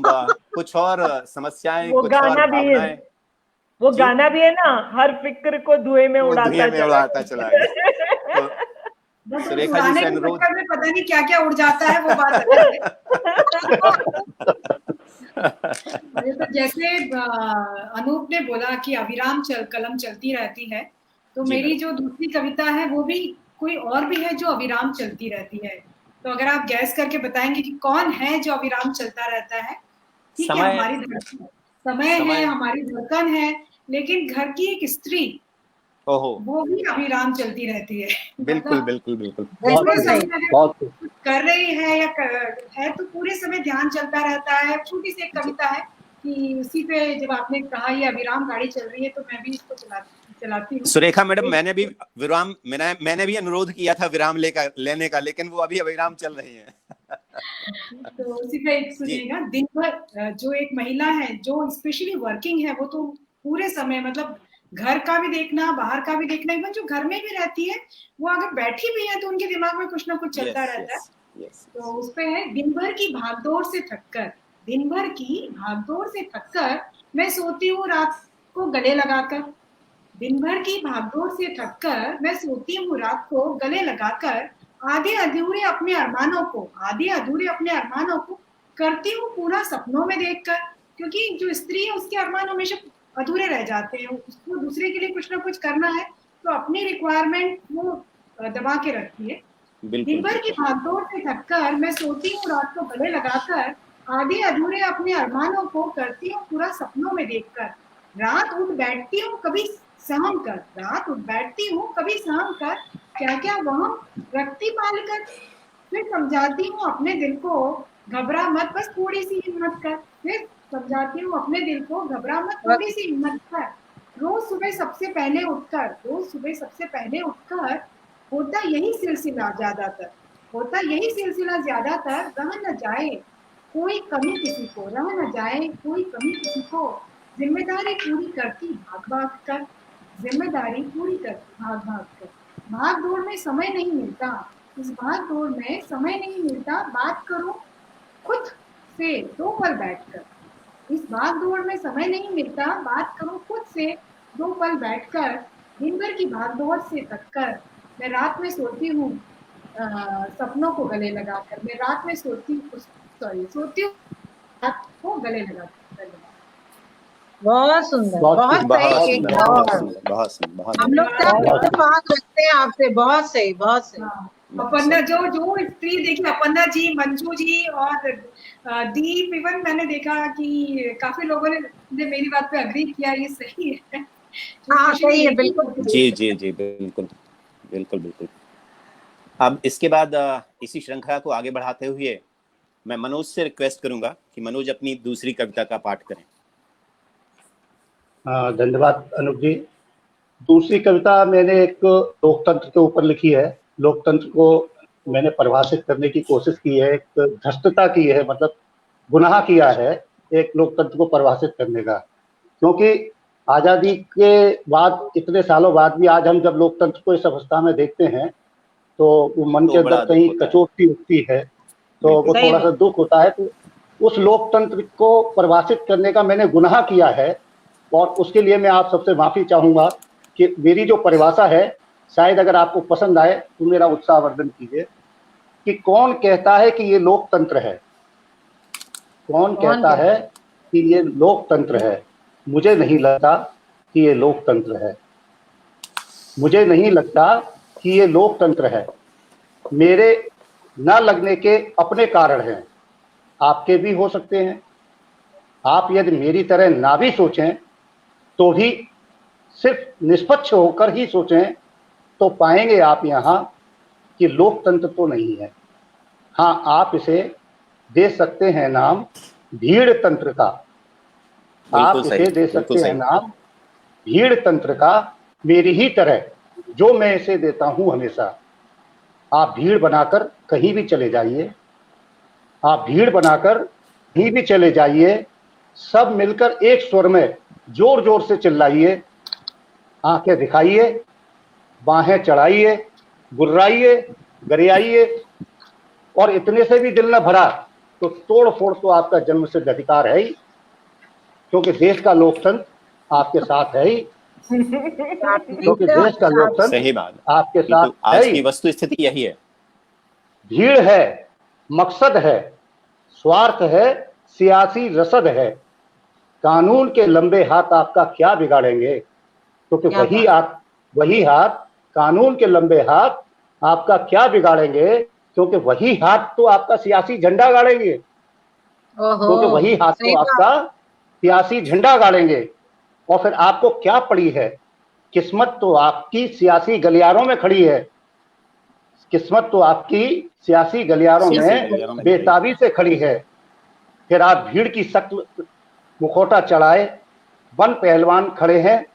कुछ और समस्याएं, कुछ और भावनाएं, वो गाना भी है ना, हर फिक्र को धुएं में उड़ाता चला गया। तो सुरेखा जी से अनुरोध, पता नहीं क्या क्या उड़ जाता है, वो बात अलग है। तो जैसे अनूप ने बोला कि अविराम कलम चलती रहती है, तो मेरी जो दूसरी कविता है वो भी कोई और भी है जो अविराम चलती रहती है। तो अगर आप गैस करके बताएंगे कि कौन है जो अविराम चलता रहता है। ठीक है, हमारी धड़कन, समय है, हमारी धड़कन है, लेकिन घर की एक स्त्री, वो भी अविराम चलती रहती है। बिल्कुल बिल्कुल बिल्कुल, बहुत कर रही है या है तो पूरे समय ध्यान चलता रहता है। छोटी सी एक कविता है कि उसी पे जब आपने कहा ये अविराम गाड़ी चल रही है, तो मैं भी इसको चलाती हूँ। सुरेखा मैडम, मैंने भी अनुरोध किया था विराम लेने का, लेकिन वो अभी अविराम चल रही है। तो उसी पे एक सुनिएगा। दिन भर जो एक महिला है जो स्पेशली वर्किंग है, वो तो पूरे समय मतलब घर का भी देखना, बाहर का भी देखना, इवन जो घर में भी रहती है, वो अगर बैठी भी है तो उनके दिमाग में कुछ ना कुछ चलता रहता है। तो उस पे है, दिन भर की भागदौड़ से थककर, दिन भर की भागदौड़ से थककर मैं सोती हूँ रात को गले लगाकर, दिन भर की भागदौड़ से थककर मैं सोती हूँ रात को गले लगाकर, आधे अधूरे अपने अरमानों को करती हूँ पूरा सपनों में देखकर। क्योंकि जो स्त्री है उसके अरमान हमेशा अधूरे रह जाते हैं, उसको दूसरे के लिए कुछ ना कुछ करना है, तो अपनी रिक्वायरमेंट वो दबा के रखती है। दिन भर की भागदौड़ से थककर मैं सोती हूँ रात को गले लगाकर, आधे अधूरे अपने अरमानों को करती हूँ पूरा सपनों में देखकर। रात उठ बैठती हूँ कभी सहम कर, क्या क्या वहम रखती पाल कर, फिर समझाती हूँ अपने दिल को घबरा मत, बस थोड़ी सी हिम्मत कर, फिर समझाती हूँ अपने दिल को घबरा मत, थोड़ी सी हिम्मत कर। रोज सुबह सबसे पहले उठकर होता यही सिलसिला ज्यादातर, रह न जाए कोई कमी किसी को, जिम्मेदारी पूरी करती भाग भाग कर, जिम्मेदारी पूरी कर भाग दौड़ में समय नहीं मिलता, इस भाग दौड़ में समय नहीं मिलता, बात करो खुद से 2 पल बैठकर। इस भाग दौड़ में समय नहीं मिलता, बात करो खुद से 2 पल बैठकर। दिन भर की भाग दौड़ से थककर मैं रात में सोती हूँ सपनों को गले लगाकर। मैं रात में सोती हूँ रात को गले लगाकर। बहुत सुंदर, बहुत बहुत बहुत सही, सुंदर, बहुत बहुत सुंदर, बहुत सुंदर, बहुत हम लोग सब धन्यवाद। इत्तेफाक रखते हैं आपसे। बहुत सही, बहुत सही। हाँ, अपर्णा जो स्त्री देखी, अपर्णा जी, मंजू जी और दीप, इवन मैंने देखा कि काफी लोगों ने मेरी बात पे अग्री किया, ये सही है। हाँ Especially सही है, एक ही बिल्कुल। होती जी है। जी जी, बिल्कुल बिल्कुल बिल्कुल। अब इसके बाद इसी श्रृंखला को आगे बढ़ाते हुए मैं मनोज से रिक्वेस्ट करूंगा कि मनोज अपनी दूसरी कविता का पाठ करें। धन्यवाद अनुप जी। दूसरी कविता मैंने एक लोकतंत्र के ऊपर लिखी है। लोकतंत्र को मैंने परिभाषित करने की कोशिश की है, एक धृष्टता की है, मतलब गुनाह किया है एक लोकतंत्र को परिभाषित करने का। क्योंकि आज़ादी के बाद इतने सालों बाद भी आज हम जब लोकतंत्र को इस अवस्था में देखते हैं तो वो मन तो के अंदर बड़ा दुख कहीं होता है। कचोटती उठती है, तो वो सही थोड़ा सा बात। दुख होता है। तो उस लोकतंत्र को परिभाषित करने का मैंने गुनाह किया है और उसके लिए मैं आप सबसे माफी चाहूंगा कि मेरी जो परिभाषा है शायद अगर आपको पसंद आए तो मेरा उत्साहवर्धन कीजिए। कि कौन कहता है कि ये लोकतंत्र है, कौन कहता है कि ये लोकतंत्र है। मुझे नहीं लगता कि ये लोकतंत्र है, मुझे नहीं लगता कि ये लोकतंत्र है। मेरे न लगने के अपने कारण हैं, आपके भी हो सकते हैं। आप यदि मेरी तरह ना भी सोचें तो भी सिर्फ निष्पक्ष होकर ही सोचें तो पाएंगे आप यहाँ कि लोकतंत्र तो नहीं है। हाँ, आप इसे दे सकते हैं नाम भीड़ तंत्र का, आप सही, इसे दे बिल्कुल सकते हैं सही। नाम भीड़ तंत्र का, मेरी ही तरह जो मैं इसे देता हूं हमेशा। आप भीड़ बनाकर कहीं भी चले जाइए, आप भीड़ बनाकर कहीं भी चले जाइए, सब मिलकर एक स्वर में जोर जोर से चिल्लाइए, आंखें दिखाइए, बाहें चढ़ाइए, गुर्राइए, गरियाइए, और इतने से भी दिल न भरा तो तोड़ फोड़ तो आपका जन्म सिद्ध अधिकार है ही, क्योंकि देश का लोकतंत्र आपके साथ है ही, क्योंकि देश का लोकतंत्र सही बात, आपके साथ बिल्कुल है आज ही। की वस्तु स्थिति यही है। भीड़ है, मकसद है, स्वार्थ है, सियासी रसद है, कानून के लंबे हाथ आपका क्या बिगाड़ेंगे, क्योंकि वही हाथ कानून के लंबे हाथ आपका क्या बिगाड़ेंगे, क्योंकि वही हाथ तो आपका सियासी झंडा गाड़ेंगे, क्योंकि वही हाथ तो आपका सियासी झंडा गाड़ेंगे। और फिर आपको क्या पड़ी है, किस्मत तो आपकी सियासी गलियारों में खड़ी है, किस्मत तो आपकी सियासी गलियारों में बेताबी से खड़ी है। फिर आप भीड़ की शक्ल मुखौटा चढ़ाए वन पहलवान खड़े हैं,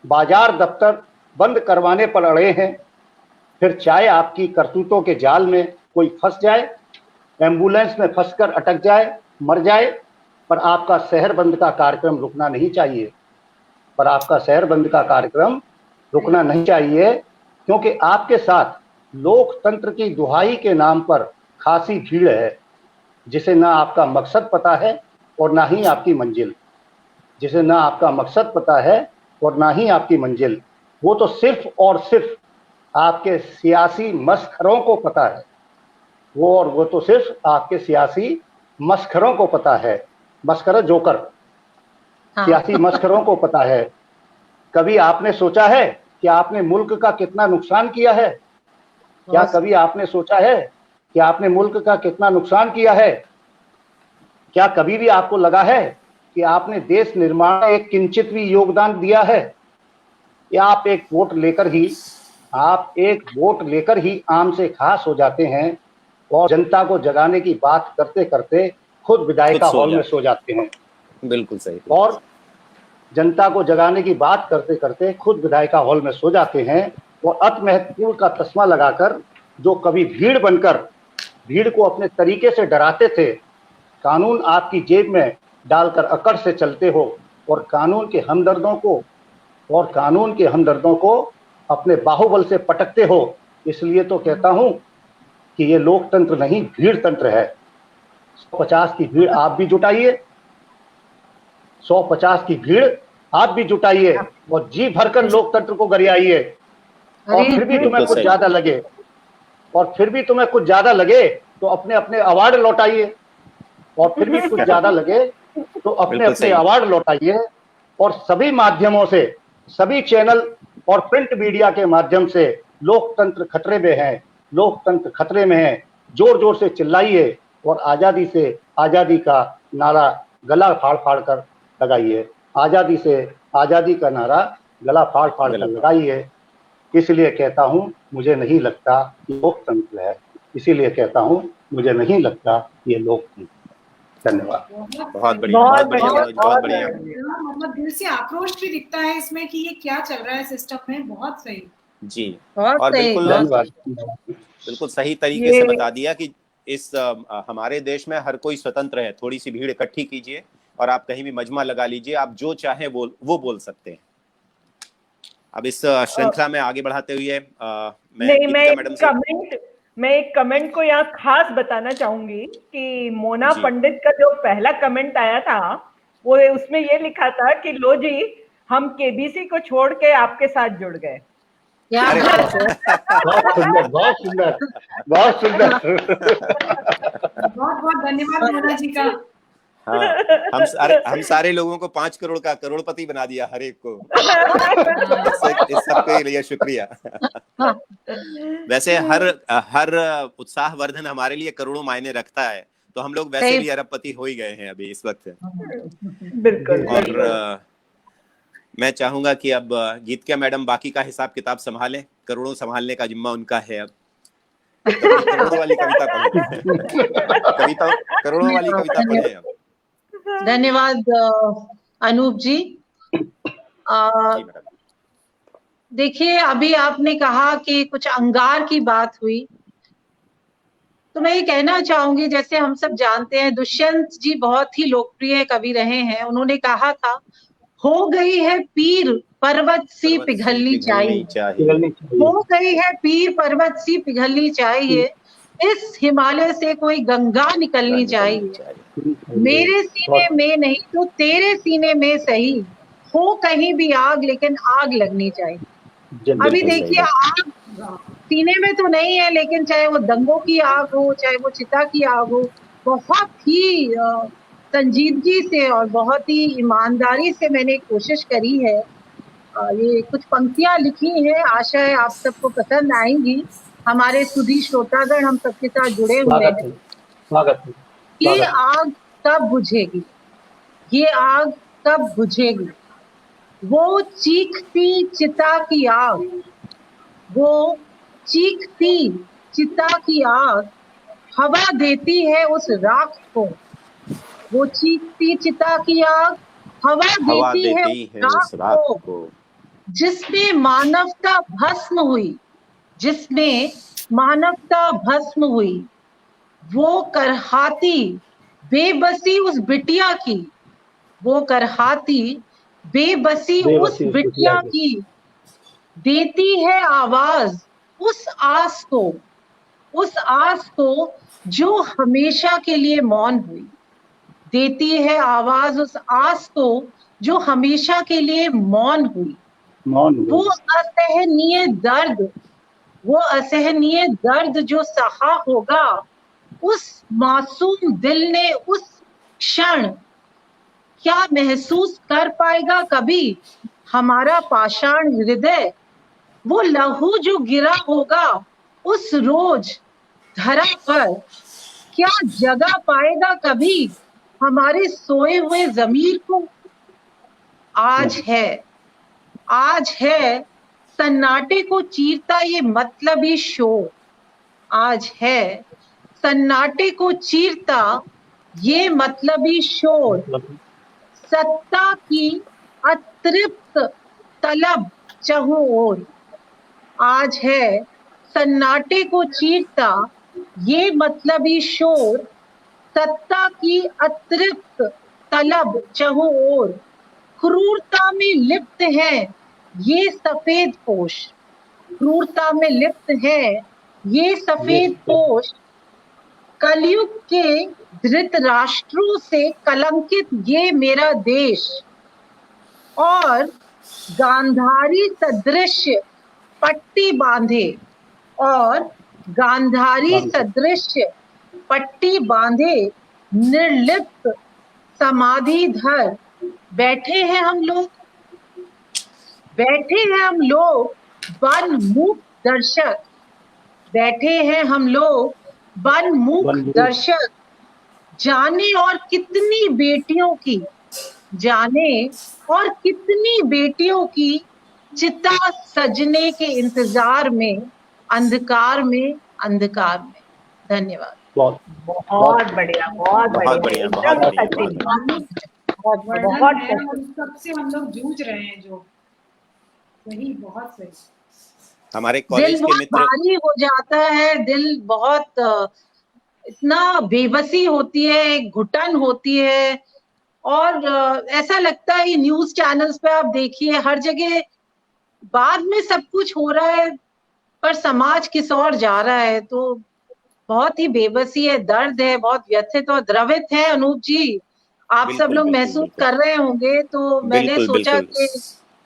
बाजार दफ्तर बंद करवाने पर अड़े हैं। फिर चाहे आपकी करतूतों के जाल में कोई फंस जाए, एम्बुलेंस में फंसकर अटक जाए, मर जाए, पर आपका शहर बंद का कार्यक्रम रुकना नहीं चाहिए, पर आपका शहर बंद का कार्यक्रम रुकना नहीं चाहिए, क्योंकि आपके साथ लोकतंत्र की दुहाई के नाम पर खासी भीड़ है, जिसे ना आपका मकसद पता है और ना ही आपकी मंजिल, जिसे ना आपका मकसद पता है और ना ही आपकी मंजिल। वो तो सिर्फ और सिर्फ आपके सियासी मस्खरों को पता है, वो तो सिर्फ आपके सियासी मस्खरों को पता है, मस्खरा जोकर, सियासी मस्खरों को पता है। कभी आपने सोचा है कि आपने मुल्क का कितना नुकसान किया है? क्या कभी आपने सोचा है कि आपने मुल्क का कितना नुकसान किया है? क्या कभी भी आपको लगा है कि आपने देश निर्माण में एक किंचित भी योगदान दिया है? या आप एक वोट लेकर ही आम से खास हो जाते हैं और जनता को जगाने की बात करते करते खुद विधायिका हॉल में सो जाते हैं? बिल्कुल सही। और जनता को जगाने की बात करते करते खुद विधायिका हॉल में सो जाते हैं और अति महत्वपूर्ण का तस्मा लगाकर जो कभी भीड़ बनकर भीड़ को अपने तरीके से डराते थे, कानून आपकी जेब में डालकर अकड़ से चलते हो और कानून के हमदर्दों को और कानून के हमदर्दों को अपने बाहुबल से पटकते हो। इसलिए तो कहता हूं कि ये लोकतंत्र नहीं, भीड़ तंत्र है। 150 की भीड़ आप भी जुटाइए, 150 की भीड़ आप भी जुटाइए और जी भरकर लोकतंत्र को गरियाइए। और फिर भी तुम्हें कुछ ज्यादा लगे, और फिर भी तुम्हें कुछ ज्यादा लगे तो अपने अपने अवार्ड लौटाइए, और फिर भी कुछ ज्यादा लगे तो अपने अपने अवार्ड लौटाइए। और सभी माध्यमों से, सभी चैनल और प्रिंट मीडिया के माध्यम से लोकतंत्र खतरे में है, लोकतंत्र खतरे में है। जोर जोर से चिल्लाइए और आजादी से आजादी का नारा गला फाड़ फाड़ कर लगाइए। आजादी से आजादी का नारा गला फाड़ फाड़ कर लगाइए। इसलिए कहता हूं मुझे नहीं लगता कि लोकतंत्र है, इसीलिए कहता हूं मुझे नहीं कि ये लोकतंत्र। धन्यवाद। बहुत बढ़िया, बहुत बढ़िया, बहुत बढ़िया। मतलब दिल से आक्रोश भी दिखता है इसमें कि ये क्या चल रहा है सिस्टम में। बहुत सही जी, और बिल्कुल सही तरीके से बता दिया कि इस हमारे देश में हर कोई स्वतंत्र है। थोड़ी सी भीड़ इकट्ठी कीजिए और आप कहीं भी मजमा लगा लीजिए, आप जो चाहे वो बोल सकते हैं। अब इस श्रृंखला में आगे बढ़ाते हुए मैं एक कमेंट को यहाँ खास बताना चाहूंगी कि मोना पंडित का जो पहला कमेंट आया था वो उसमें ये लिखा था कि लो जी हम केबीसी को छोड़ के आपके साथ जुड़ गए। बहुत सुंदर, बहुत सुंदर, बहुत सुंदर। बहुत बहुत धन्यवाद मोना जी का। हाँ, हम सारे लोगों को 5 करोड़ का करोड़पति बना दिया हर एक को। इस सबके लिए शुक्रिया। वैसे हर उत्साहवर्धन हमारे लिए करोड़ों मायने रखता है, तो हम लोग वैसे भी अरबपति हो ही गए हैं अभी इस वक्त। बिल्कुल। और मैं चाहूंगा कि अब गीतिका मैडम बाकी का हिसाब किताब संभालें। करोड़ों संभालने का जिम्मा उनका है। अब करोड़ों वाली कविता पढ़ें, करोड़ों वाली कविता पढ़ें अब। धन्यवाद अनूप जी। देखिए, अभी आपने कहा कि कुछ अंगार की बात हुई, तो मैं ये कहना चाहूंगी, जैसे हम सब जानते हैं दुष्यंत जी बहुत ही लोकप्रिय कवि रहे हैं। उन्होंने कहा था, हो गई है पीर पर्वत सी पिघलनी चाहिए, हो गई है पीर पर्वत सी पिघलनी चाहिए, इस हिमालय से कोई गंगा निकलनी चाहिए। मेरे सीने में नहीं तो तेरे सीने में सही, हो कहीं भी आग लेकिन आग लगनी चाहिए। अभी देखिए, आग सीने में तो नहीं है, लेकिन चाहे वो दंगों की आग हो, चाहे वो चिता की आग हो, बहुत ही संजीदगी से और बहुत ही ईमानदारी से मैंने कोशिश करी है। ये कुछ पंक्तियां लिखी हैं, आशा है आप सबको पसंद आएंगी। हमारे सुधी श्रोतागण हम सबके साथ जुड़े हुए हैं। ये आग कब बुझेगी, ये आग कब बुझेगी, वो चीखती चिता की आग, वो चीखती चिता की आग हवा देती है उस राख को, वो चीखती चिता की आग हवा देती है उस राख को, जिसमें मानवता भस्म हुई, जिसमें मानवता भस्म हुई, वो करहाती बेबसी उस बिटिया की, वो करहाती बेबसी उस बिटिया की, देती है आवाज उस आस को, उस आस को जो हमेशा के लिए मौन हुई, देती है आवाज उस आस को जो हमेशा के लिए मौन हुई। वो असहनीय दर्द, वो असहनीय दर्द जो सहा होगा उस मासूम दिल ने उस क्षण, क्या महसूस कर पाएगा कभी हमारा पाषाण हृदय? वो लहू जो गिरा होगा उस रोज धरा पर, क्या जगा पाएगा कभी हमारे सोए हुए ज़मीर को? आज है, आज है सन्नाटे को चीरता ये मतलबी शोर, आज है सन्नाटे को चीरता ये मतलबी शोर, सत्ता की अतृप्त तलब चहुं ओर, आज है सन्नाटे को चीरता ये मतलबी शोर, सत्ता की अतृप्त तलब चहुं ओर, क्रूरता में लिप्त है ये सफेद पोश क्रूरता में लिप्त है, ये सफेद पोश कलयुग के धृतराष्ट्रों से कलंकित ये मेरा देश, और गांधारी सदृश पट्टी बांधे, और गांधारी सदृश पट्टी बांधे निर्लिप्त समाधि धर बैठे हैं हम लोग, बैठे हैं हम लोग वन मूक दर्शक, बैठे हैं हम लोग वन मूक दर्शक, जाने और कितनी बेटियों की, जाने और कितनी बेटियों की चिता सजने के इंतजार में, अंधकार में, अंधकार में। धन्यवाद। बहुत बढ़िया, बहुत बढ़िया, बहुत सबसे हम लोग जूझ रहे हैं, जो सही, बहुत सही। हमारे कॉलेज के मित्र, भारी हो जाता है दिल, बहुत इतना बेबसी होती है, घुटन होती है, और ऐसा लगता है न्यूज चैनल्स पे आप देखिए हर जगह बाद में सब कुछ हो रहा है पर समाज किस ओर जा रहा है, तो बहुत ही बेबसी है, दर्द है, बहुत व्यथित और द्रवित है। अनूप जी, आप सब लोग महसूस कर रहे होंगे, तो मैंने सोचा कि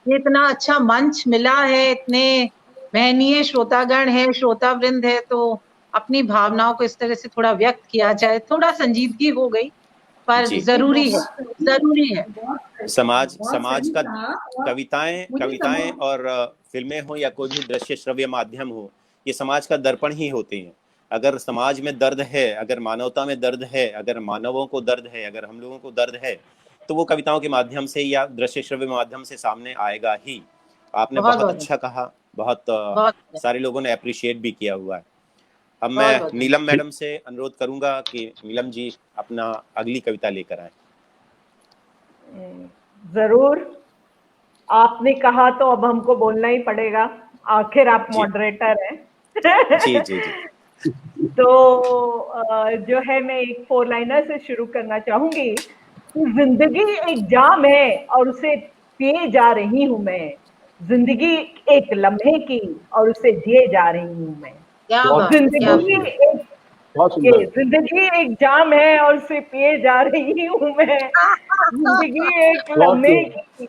ये इतना अच्छा मंच मिला है, इतने महनीय श्रोतागण है, श्रोतावृंद है, तो अपनी भावनाओं को इस तरह से थोड़ा व्यक्त किया जाए। थोड़ा संजीदगी हो गई पर जरूरी है, जरूरी है। समाज का कविताएं और फिल्में हो या कोई भी दृश्य श्रव्य माध्यम हो, ये समाज का दर्पण ही होते हैं। अगर समाज में दर्द है, अगर मानवता में दर्द है, अगर मानवों को दर्द है, अगर हम लोगों को दर्द है, तो वो कविताओं के माध्यम से या दृश्य श्रव्य माध्यम से सामने आएगा ही। आपने बहुत अच्छा कहा, बहुत सारे लोगों ने अप्रिशिएट भी किया हुआ है। अब मैं नीलम मैडम से अनुरोध करूंगा कि नीलम जी अपना अगली कविता लेकर आए। जरूर, आपने कहा तो अब हमको बोलना ही पड़ेगा, आखिर आप मॉडरेटर हैं। जी जी जी। तो जो है, मैं एक 4 लाइनर से शुरू करना चाहूंगी। जिंदगी एक जाम है और उसे पिए जा रही हूँ मैं, जिंदगी एक लम्हे की और उसे जिए जा रही हूँ मैं। जिंदगी एक जाम है और उसे पिए जा रही हूँ मैं, जिंदगी एक लम्हे की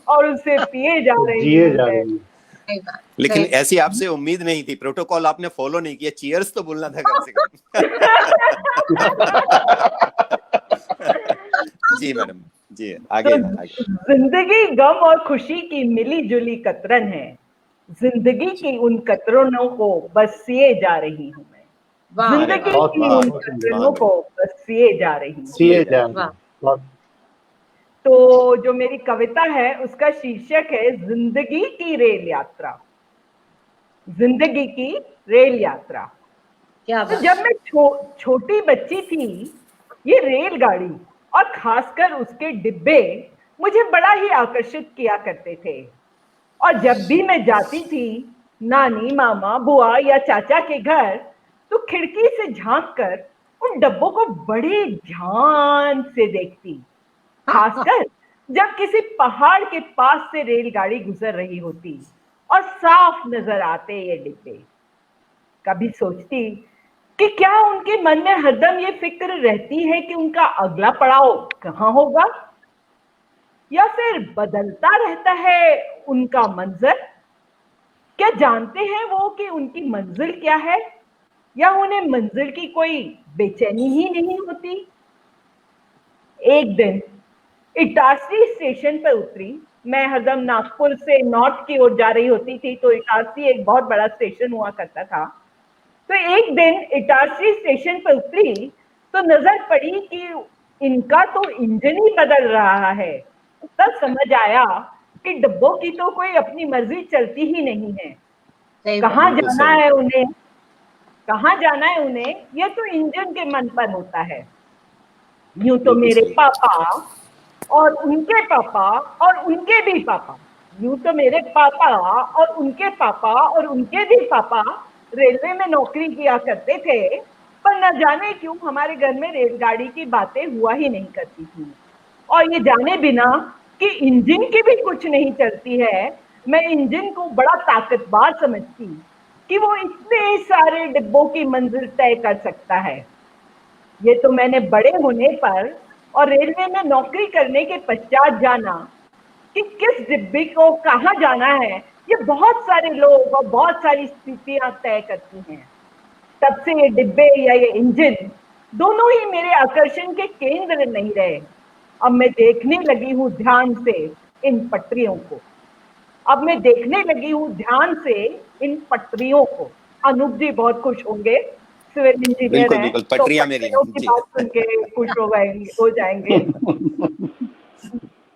और उसे पिए जा रही हूँ मैं। लेकिन ऐसी आपसे उम्मीद नहीं थी, प्रोटोकॉल आपने फॉलो नहीं किया, चीयर्स तो बोलना था कम से कम। जी मैडम, जी आगे, तो आगे। जिंदगी गम और खुशी की मिली जुली कतरन है, जिंदगी की उन कतरनों को बस सिए जा रही हूँ मैं, जिंदगी की उन कतरनों को बस सिए जा रही हूँ। तो जो मेरी कविता है उसका शीर्षक है जिंदगी की रेल यात्रा, जिंदगी की रेल यात्रा। तो जब मैं छोटी बच्ची थी, ये रेलगाड़ी और खासकर उसके डिब्बे मुझे बड़ा ही आकर्षित किया करते थे, और जब भी मैं जाती थी नानी, मामा, बुआ या चाचा के घर, तो खिड़की से झांककर उन डब्बों को बड़े ध्यान से देखती, खासकर जब किसी पहाड़ के पास से रेलगाड़ी गुजर रही होती और साफ नजर आते ये डिब्बे। कभी सोचती कि क्या उनके मन में हरदम ये फिक्र रहती है कि उनका अगला पड़ाव कहाँ होगा, या फिर बदलता रहता है उनका मंजर। क्या जानते हैं वो कि उनकी मंजिल क्या है, या उन्हें मंजिल की कोई बेचैनी ही नहीं होती। एक दिन इटारसी स्टेशन पर उतरी। मैं हरदम नागपुर से नॉर्थ की ओर जा रही होती थी, तो इटारसी एक बहुत बड़ा स्टेशन हुआ करता था। तो एक दिन इटारसी स्टेशन पर उतरी तो नजर पड़ी कि इनका तो इंजन ही बदल रहा है। तब समझ आया कि डब्बों की तो कोई अपनी मर्जी चलती ही नहीं है। कहाँ जाना है उन्हें, कहाँ जाना है उन्हें, यह तो इंजन के मन पर होता है। यूं तो मेरे पापा और उनके पापा और उनके भी पापा, यूं तो मेरे पापा और उनके पापा और उनके भी पापा रेलवे में नौकरी किया करते थे, पर न जाने क्यों हमारे घर में रेलगाड़ी की बातें हुआ ही नहीं करती थी। और ये जाने बिना कि इंजन की भी कुछ नहीं चलती है, मैं इंजन को बड़ा ताकतवर समझती कि वो इतने सारे डिब्बों की मंजिल तय कर सकता है। ये तो मैंने बड़े होने पर और रेलवे में नौकरी करने के पश्चात जाना कि किस डिब्बे को कहाँ जाना है ये बहुत सारे लोग और बहुत सारी स्थितियां तय करती हैं। तब से ये डिब्बे या ये इंजन दोनों ही मेरे आकर्षण के केंद्र नहीं रहे। अब मैं देखने लगी हूँ ध्यान से इन पटरियों को। अब मैं देखने लगी हूँ ध्यान से इन पटरियों को। अनूप जी बहुत खुश होंगे, सिविल इंजीनियर बिल्कुल हैं, बिल्कुल, तो पटरियां मेरी पटरियों हैं की जी। बात सुन के खुश हो जाएंगे।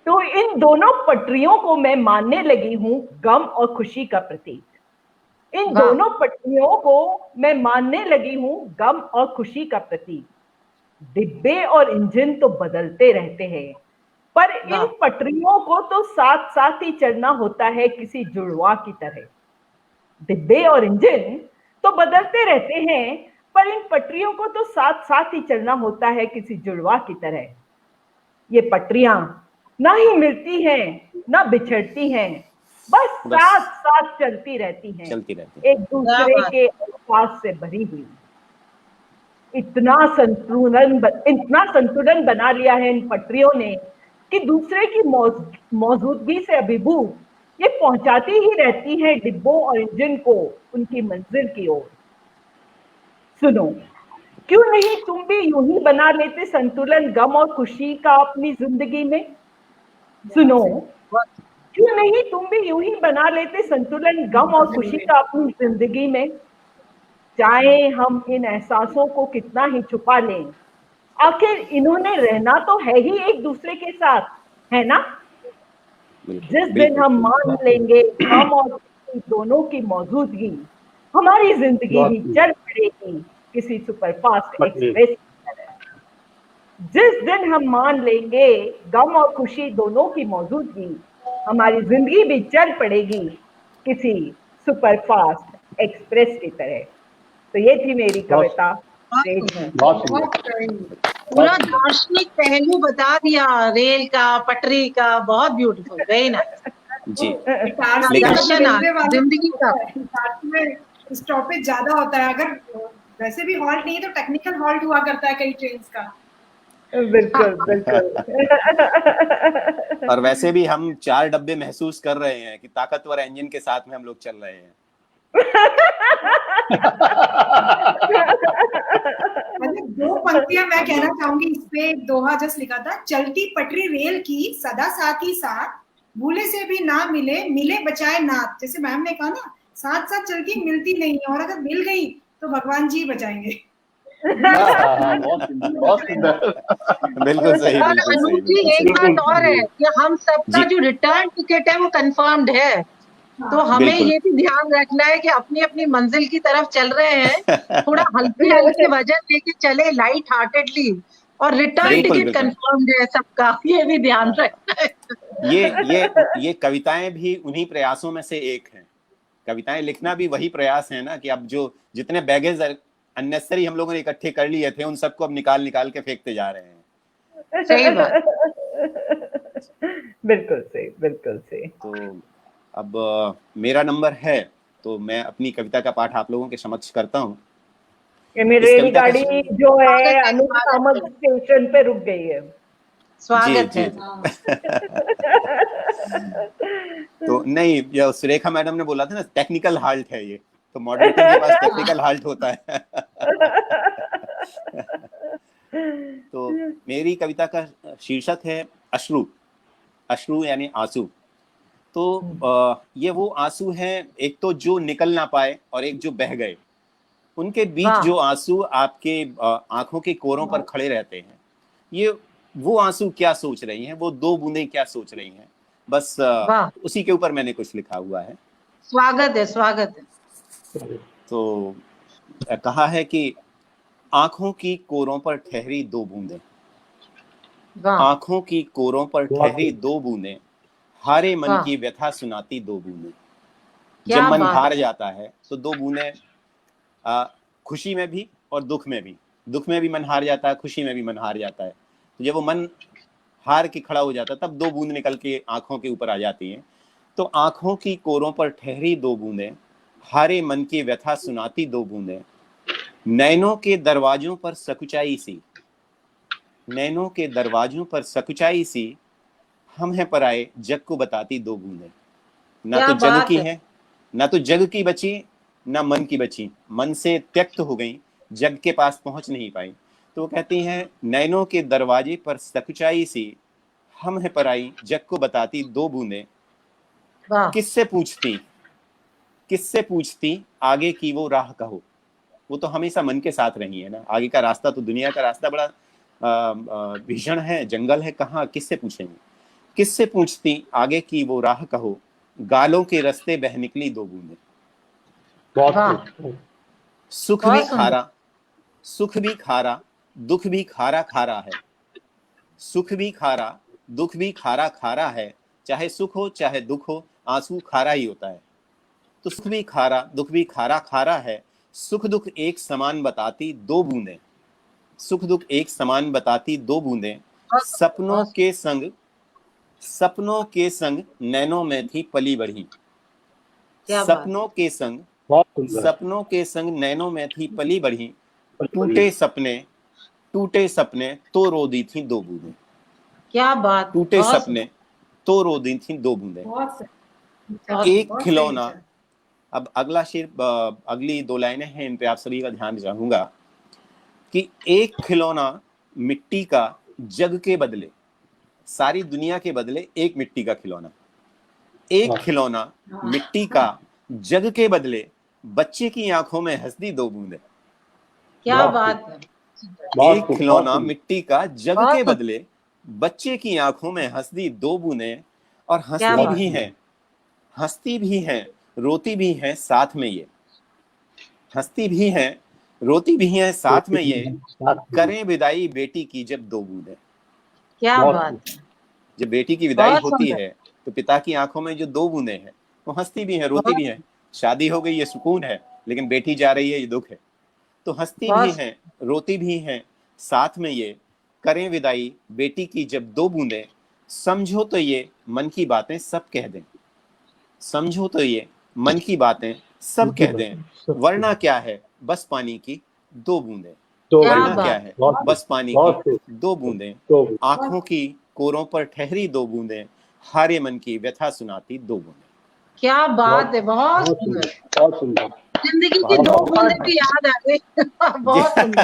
तो इन दोनों पटरियों को मैं मानने लगी हूँ गम और खुशी का प्रतीक। इन वाह। दोनों पटरियों को मैं मानने लगी हूँ गम और खुशी का प्रतीक। डिब्बे और इंजन तो बदलते रहते हैं, पर इन वाह। पटरियों को तो साथ साथ ही चलना होता है किसी जुड़वा की तरह। डिब्बे और इंजन तो बदलते रहते हैं, पर इन पटरियों को तो साथ साथ ही चलना होता है किसी जुड़वा की तरह। ये पटरियां ना ही मिलती हैं ना बिछड़ती हैं, बस बस साथ साथ चलती रहती हैं, चलती रहती एक क्या दूसरे बात। के एहसास से भरी हुई। इतना संतुलन बना लिया है इन पटरियों ने कि दूसरे की मौजूदगी से अभिभूत ये पहुंचाती ही रहती है डिब्बों और इंजन को उनकी मंजिल की ओर। सुनो, क्यों नहीं तुम भी यूं ही बना लेते संतुलन गम और खुशी का अपनी जिंदगी में? सुनो, क्यों नहीं तुम भी यूं ही बना लेते संतुलन गम और खुशी का अपनी जिंदगी में? चाहे हम इन एहसासों को कितना ही छुपा लें, आखिर इन्होंने रहना तो है ही एक दूसरे के साथ, है ना? बिल्कुल जिस दिन बिल्कुल। हम मान लेंगे गम और खुशी दोनों की मौजूदगी, हमारी जिंदगी भी चल पड़ेगी किसी सुपरफास्ट एक्सप्रेस की तरह। जिस दिन हम मान लेंगे गम और खुशी दोनों की मौजूदगी, हमारी जिंदगी भी चल पड़ेगी किसी सुपरफास्ट एक्सप्रेस की तरह। तो ये थी मेरी कविता रेल में। बहुत सुंदर। बहुत सही। पूरा दार्शनिक पहलू बता दिया रेल का, पटरी का। बहुत ब्यूटीफुल, वेरी नाइस। जी इटारसी लेकिन- मतलब रेलवे वालों जिंदगी का। इटारसी में स्टॉपेज ज्यादा होता है। अगर वैसे भी हॉल्ट नहीं है तो टेक्निकल हॉल्ट हुआ करता है कई ट्रेन का। बिल्कुल बिल्कुल। और वैसे भी हम 4 डब्बे महसूस कर रहे हैं कि ताकतवर इंजन के साथ में हम लोग चल रहे हैं। मतलब 2 पंक्तियां मैं कहना चाहूंगी इस पे। एक दोहा जस्ट लिखा था, चलती पटरी रेल की सदा साथ ही साथ, भूले से भी ना मिले, मिले बचाए नाथ। जैसे मैम ने कहा ना, साथ साथ चलती मिलती नहीं है, और अगर मिल गई तो भगवान जी बचाएंगे। बहुत सुंदर, बहुत सुंदर। बिल्कुल सही, और बिल्कुल सही, अनूप जी बिल्कुल एक सही। बात और है कि हम सबका जी। जो रिटर्न टिकट है वो कंफर्म्ड है, तो हमें बिल्कुल। ये भी ध्यान रखना है कि अपनी अपनी मंजिल की तरफ चल रहे हैं, थोड़ा हल्के हल्के वजन लेके चले, लाइट हार्टेडली। और रिटर्न बिल्कुल, टिकट बिल्कुल। कंफर्म्ड है सबका, ये भी ध्यान रखना है। ये कविताएं भी उन्हीं प्रयासों में से एक हैं। कविताएं लिखना भी वही प्रयास है ना, कि अब जो जितने बैगेज अननेसेसरी हम लोगों ने इकट्ठे कर लिए थे, उन सबको अब निकाल निकाल के फेंकते जा रहे हैं। सही बात। बिल्कुल सही, बिल्कुल सही। तो अब मेरा नंबर है, तो मैं अपनी कविता का पाठ आप लोगों के समक्ष करता हूँ। ये मेरी इस कविता का- रेलगाड़ी जो है स्वागत है, अनूप स्वागत नामक है। स्टेशन पे रुक गई है। स्वागत जी, है। तो नहीं, ये सुरेखा मैडम ने बोला था ना, टेक्निकल हाल्ट है ये, तो मॉडरेटर के पास टेक्निकल हाल्ट होता है। तो मेरी कविता का शीर्षक है अश्रु। अश्रु यानी आंसू। तो ये वो आंसू हैं, एक तो जो निकल ना पाए और एक जो बह गए। उनके बीच वाह। जो आंसू आपके आंखों के कोरों पर खड़े रहते हैं, ये वो आंसू क्या सोच रही हैं, वो 2 बूंदें क्या सोच रही हैं, बस वाह। उसी के ऊपर मैंने कुछ लिखा हुआ है। स्वागत है, स्वागत है। तो कहा है कि आंखों की कोरों पर ठहरी 2 बूंदें, वाह। आंखों की कोरों पर ठहरी 2 बूंदें, हारे मन वाह। की व्यथा सुनाती 2 बूंदें। क्या जब मन बात हार है। जाता है तो 2 बूंदें, खुशी में भी और दुख में भी। दुख में भी मन हार जाता है, खुशी में भी मन हार जाता है। तो जब वो मन हार के खड़ा हो जाता है, तब 2 बूंद निकल के आंखों के ऊपर आ जाती हैं। तो आंखों की कोरों पर ठहरी दो बूंदें, हारे मन की व्यथा सुनाती दो बूंदें, नैनों के दरवाजों पर सकुचाई सी, नैनों के दरवाजों पर सकुचाई सी, हम हैं पराए जग को बताती दो बूंदें। ना क्या तो जग बात की है। है, ना तो जग की बची, ना मन की बची, मन से त्यक्त हो गई, जग के पास पहुंच नहीं पाई। तो वो कहती हैं नैनों के दरवाजे पर सकुचाई सी, हम है पराई जग को बताती दो बूंदें, वाह। किससे पूछती, किससे पूछती आगे की वो राह कहो। वो तो हमेशा मन के साथ रही है ना, आगे का रास्ता तो दुनिया का रास्ता बड़ा भीषण है, जंगल है, कहाँ किससे पूछेंगे। किससे पूछती आगे की वो राह कहो, गालों के रास्ते बह निकली दो बूंदें। बहुत वाह। खूब। सुख भी बहुत सुंदर। खारा, सुख भी खारा, दुख भी खारा खारा है, सुख भी खारा, दुख भी खारा खारा है, चाहे सुख हो चाहे दुख हो, आंसू खारा ही होता है। तो सुख भी खारा, दुख भी खारा खारा है, सुख दुख एक समान बताती दो बूंदें, सुख दुख एक समान बताती दो बूंदें, सपनों के संग, सपनों के संग नैनों में थी पली बढ़ी, क्या बात। सपनों के संग, बहुत सुंदर। सपनों के संग नैनों में थी पली बढ़ी, बड़ी टूटे सपने, टूटे सपने तो रो दी थी दो बूंदें, क्या बात। टूटे बहुत सपने तो रो दी थी दो बूंदें। बहुत सही, एक बहुत सही खिलौना, विचार। अब अगला शेर, अगली दो लाइनें हैं, इन पे आप सभी का ध्यान चाहूंगा कि एक खिलौना मिट्टी का जग के बदले, सारी दुनिया के बदले एक मिट्टी का खिलौना, एक खिलौना हाँ। मिट्टी का जग के बदले, बच्चे की आंखों में हंसदी दो बूंदें। क्या बहुत बात है। बहुत एक खूब, बहुत खिलौना सुंदर। मिट्टी का जग बहुत के सुंदर। बदले, बच्चे की आंखों में हंसदी दो बूंदें, और क्या हंसती बात। भी हैं, हंसती भी हैं, रोती भी हैं साथ में ये, हंसती भी हैं, रोती भी हैं साथ में ये, साथ में। करें विदाई बेटी की जब दो बूंदें। क्या बहुत बात खूब। है। जब बेटी की विदाई बहुत होती सुंदर। है तो पिता की आंखों में जो दो बूंदें हैं, वो हंसती भी हैं, रोती बहुत भी हैं। शादी हो गई ये सुकून है, लेकिन बेटी जा रही है ये दुख है। तो हंसती भी बहुत। हैं, रोती भी हैं साथ में ये, करें विदाई बेटी की जब दो बूंदें, समझो तो ये मन की बातें सब कह दें, समझो तो ये मन की बातें सब कह दें, वरना क्या है बस पानी की दो बूंदें, तो क्या वरना क्या बात। है बहुत बस पानी की बहुत खूब। दो बूंदें, तो आंखों की कोरों पर ठहरी दो बूंदें, हारे मन की व्यथा सुनाती दो बूंदें। क्या बहुत बात है। बहुत बहुत सुंदर। सुंदर, बहुत सुंदर। जिंदगी की बहुत दो बहुत बूंदें भी याद आ गई। बहुत सुंदर।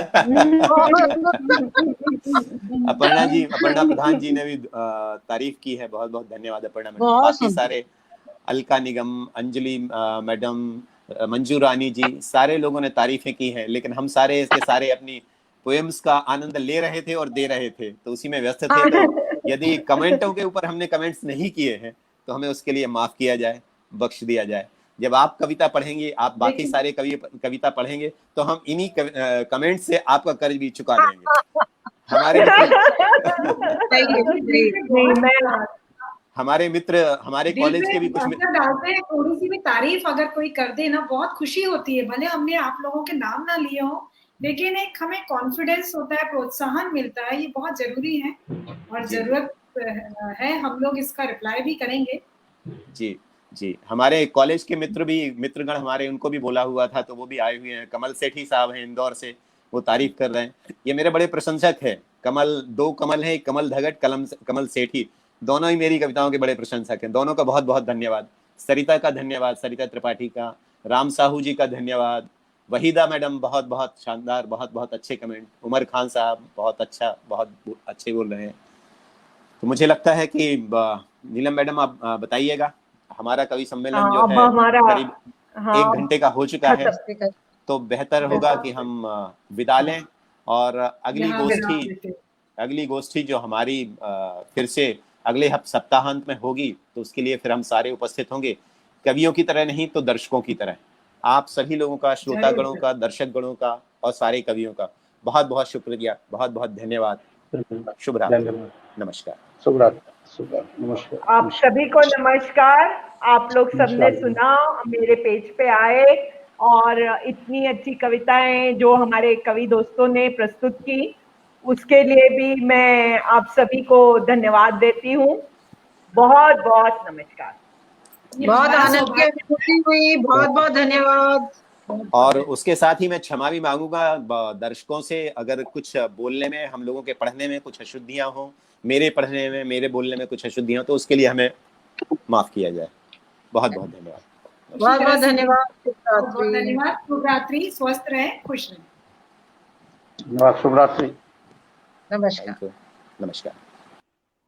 अपर्णा जी, अपर्णा प्रधान जी ने भी तारीफ की है, बहुत बहुत धन्यवाद अपर्णा मैडम। बहुत बाकी सुंदर। सारे अलका निगम, अंजलि मैडम, मंजू रानी जी, सारे लोगों ने तारीफें की हैं, लेकिन हम सारे इसके सारे अपनी पोएम्स का आनंद ले रहे थे और दे रहे थे, तो उसी में व्यस्त थे। तो यदि कमेंटों के ऊपर हमने कमेंट्स नहीं किए हैं तो हमें उसके लिए माफ किया जाए, बख्श दिया जाए। जब आप कविता पढ़ेंगे, आप बाकी देखिए, सारे कविता पढ़ेंगे, तो हम इन्हीं कमेंट से आपका कर्ज भी चुका देंगे। हमारे मित्र सही है, सही है। नहीं, मैं हमारे मित्र, हमारे दिल कॉलेज पे के भी कुछ असर डालते हैं, थोड़ी सी भी तारीफ अगर कोई कर दे ना, बहुत खुशी होती है। भले हमने आप लोगों के नाम ना लिए हो, लेकिन एक हमें कॉन्फिडेंस होता है, प्रोत्साहन मिलता है, ये बहुत जरूरी है और जी जरूरत है। हम लोग इसका रिप्लाई भी करेंगे। जी जी, हमारे कॉलेज के मित्र भी, मित्रगण हमारे, उनको भी बोला हुआ था, तो वो भी आए हुए हैं। कमल सेठी साहब हैं इंदौर से, वो तारीफ कर रहे हैं। ये मेरे बड़े प्रशंसक हैं। कमल, दो कमल है, कमल धगट, कमल सेठी, दोनों ही मेरी कविताओं के बड़े प्रशंसक हैं। दोनों का बहुत बहुत धन्यवाद। सरिता का धन्यवाद, सरिता त्रिपाठी का, राम साहू जी का धन्यवाद, वहीदा मैडम बहुत बहुत शानदार, बहुत बहुत अच्छे कमेंट, उमर खान साहब बहुत अच्छा, बहुत अच्छे बोल रहे हैं। तो मुझे लगता है कि नीलम मैडम आप बताइएगा, हमारा कवि सम्मेलन जो अब है हमारा करीब हाँ 1 घंटे का हो चुका है, खत्म। तो बेहतर होगा कि हम विदा लें, और यहाँ विराम देते। अगली गोष्ठी जो हमारी फिर से अगले सप्ताहांत में होगी, तो उसके लिए फिर हम सारे उपस्थित होंगे, कवियों की तरह नहीं तो दर्शकों की तरह। आप सभी लोगों का, श्रोतागणों का, दर्शक गणों का और सारे कवियों का बहुत बहुत शुक्रिया, बहुत बहुत धन्यवाद। शुभ रात्रि, धन्यवाद। नमस्कार। शुभ रात्रि, शुभ रात्रि, नमस्कार। आप सभी को नमस्कार। आप लोग सबने सुना, मेरे पेज पे आए और इतनी अच्छी कविताएं जो हमारे कवि दोस्तों ने प्रस्तुत की, उसके लिए भी मैं आप सभी को धन्यवाद देती हूँ। बहुत बहुत नमस्कार। ये बहुत हमारा आनंद की सौभाग्य अनुभूति हुई, बहुत बहुत धन्यवाद। और उसके साथ ही मैं क्षमा भी मांगूंगा दर्शकों से, अगर कुछ बोलने में, हम लोगों के पढ़ने में कुछ अशुद्धियां हो, मेरे पढ़ने में, मेरे बोलने में कुछ अशुद्धियां हो, तो उसके लिए हमें माफ किया जाए। बहुत बहुत धन्यवाद। बहुत बहुत धन्यवाद। बहुत बहुत धन्यवाद। शुभ रात्रि, स्वस्थ रहे, खुश रहे। शुभ रात्रि। नमस्कार। Thank you. नमस्कार।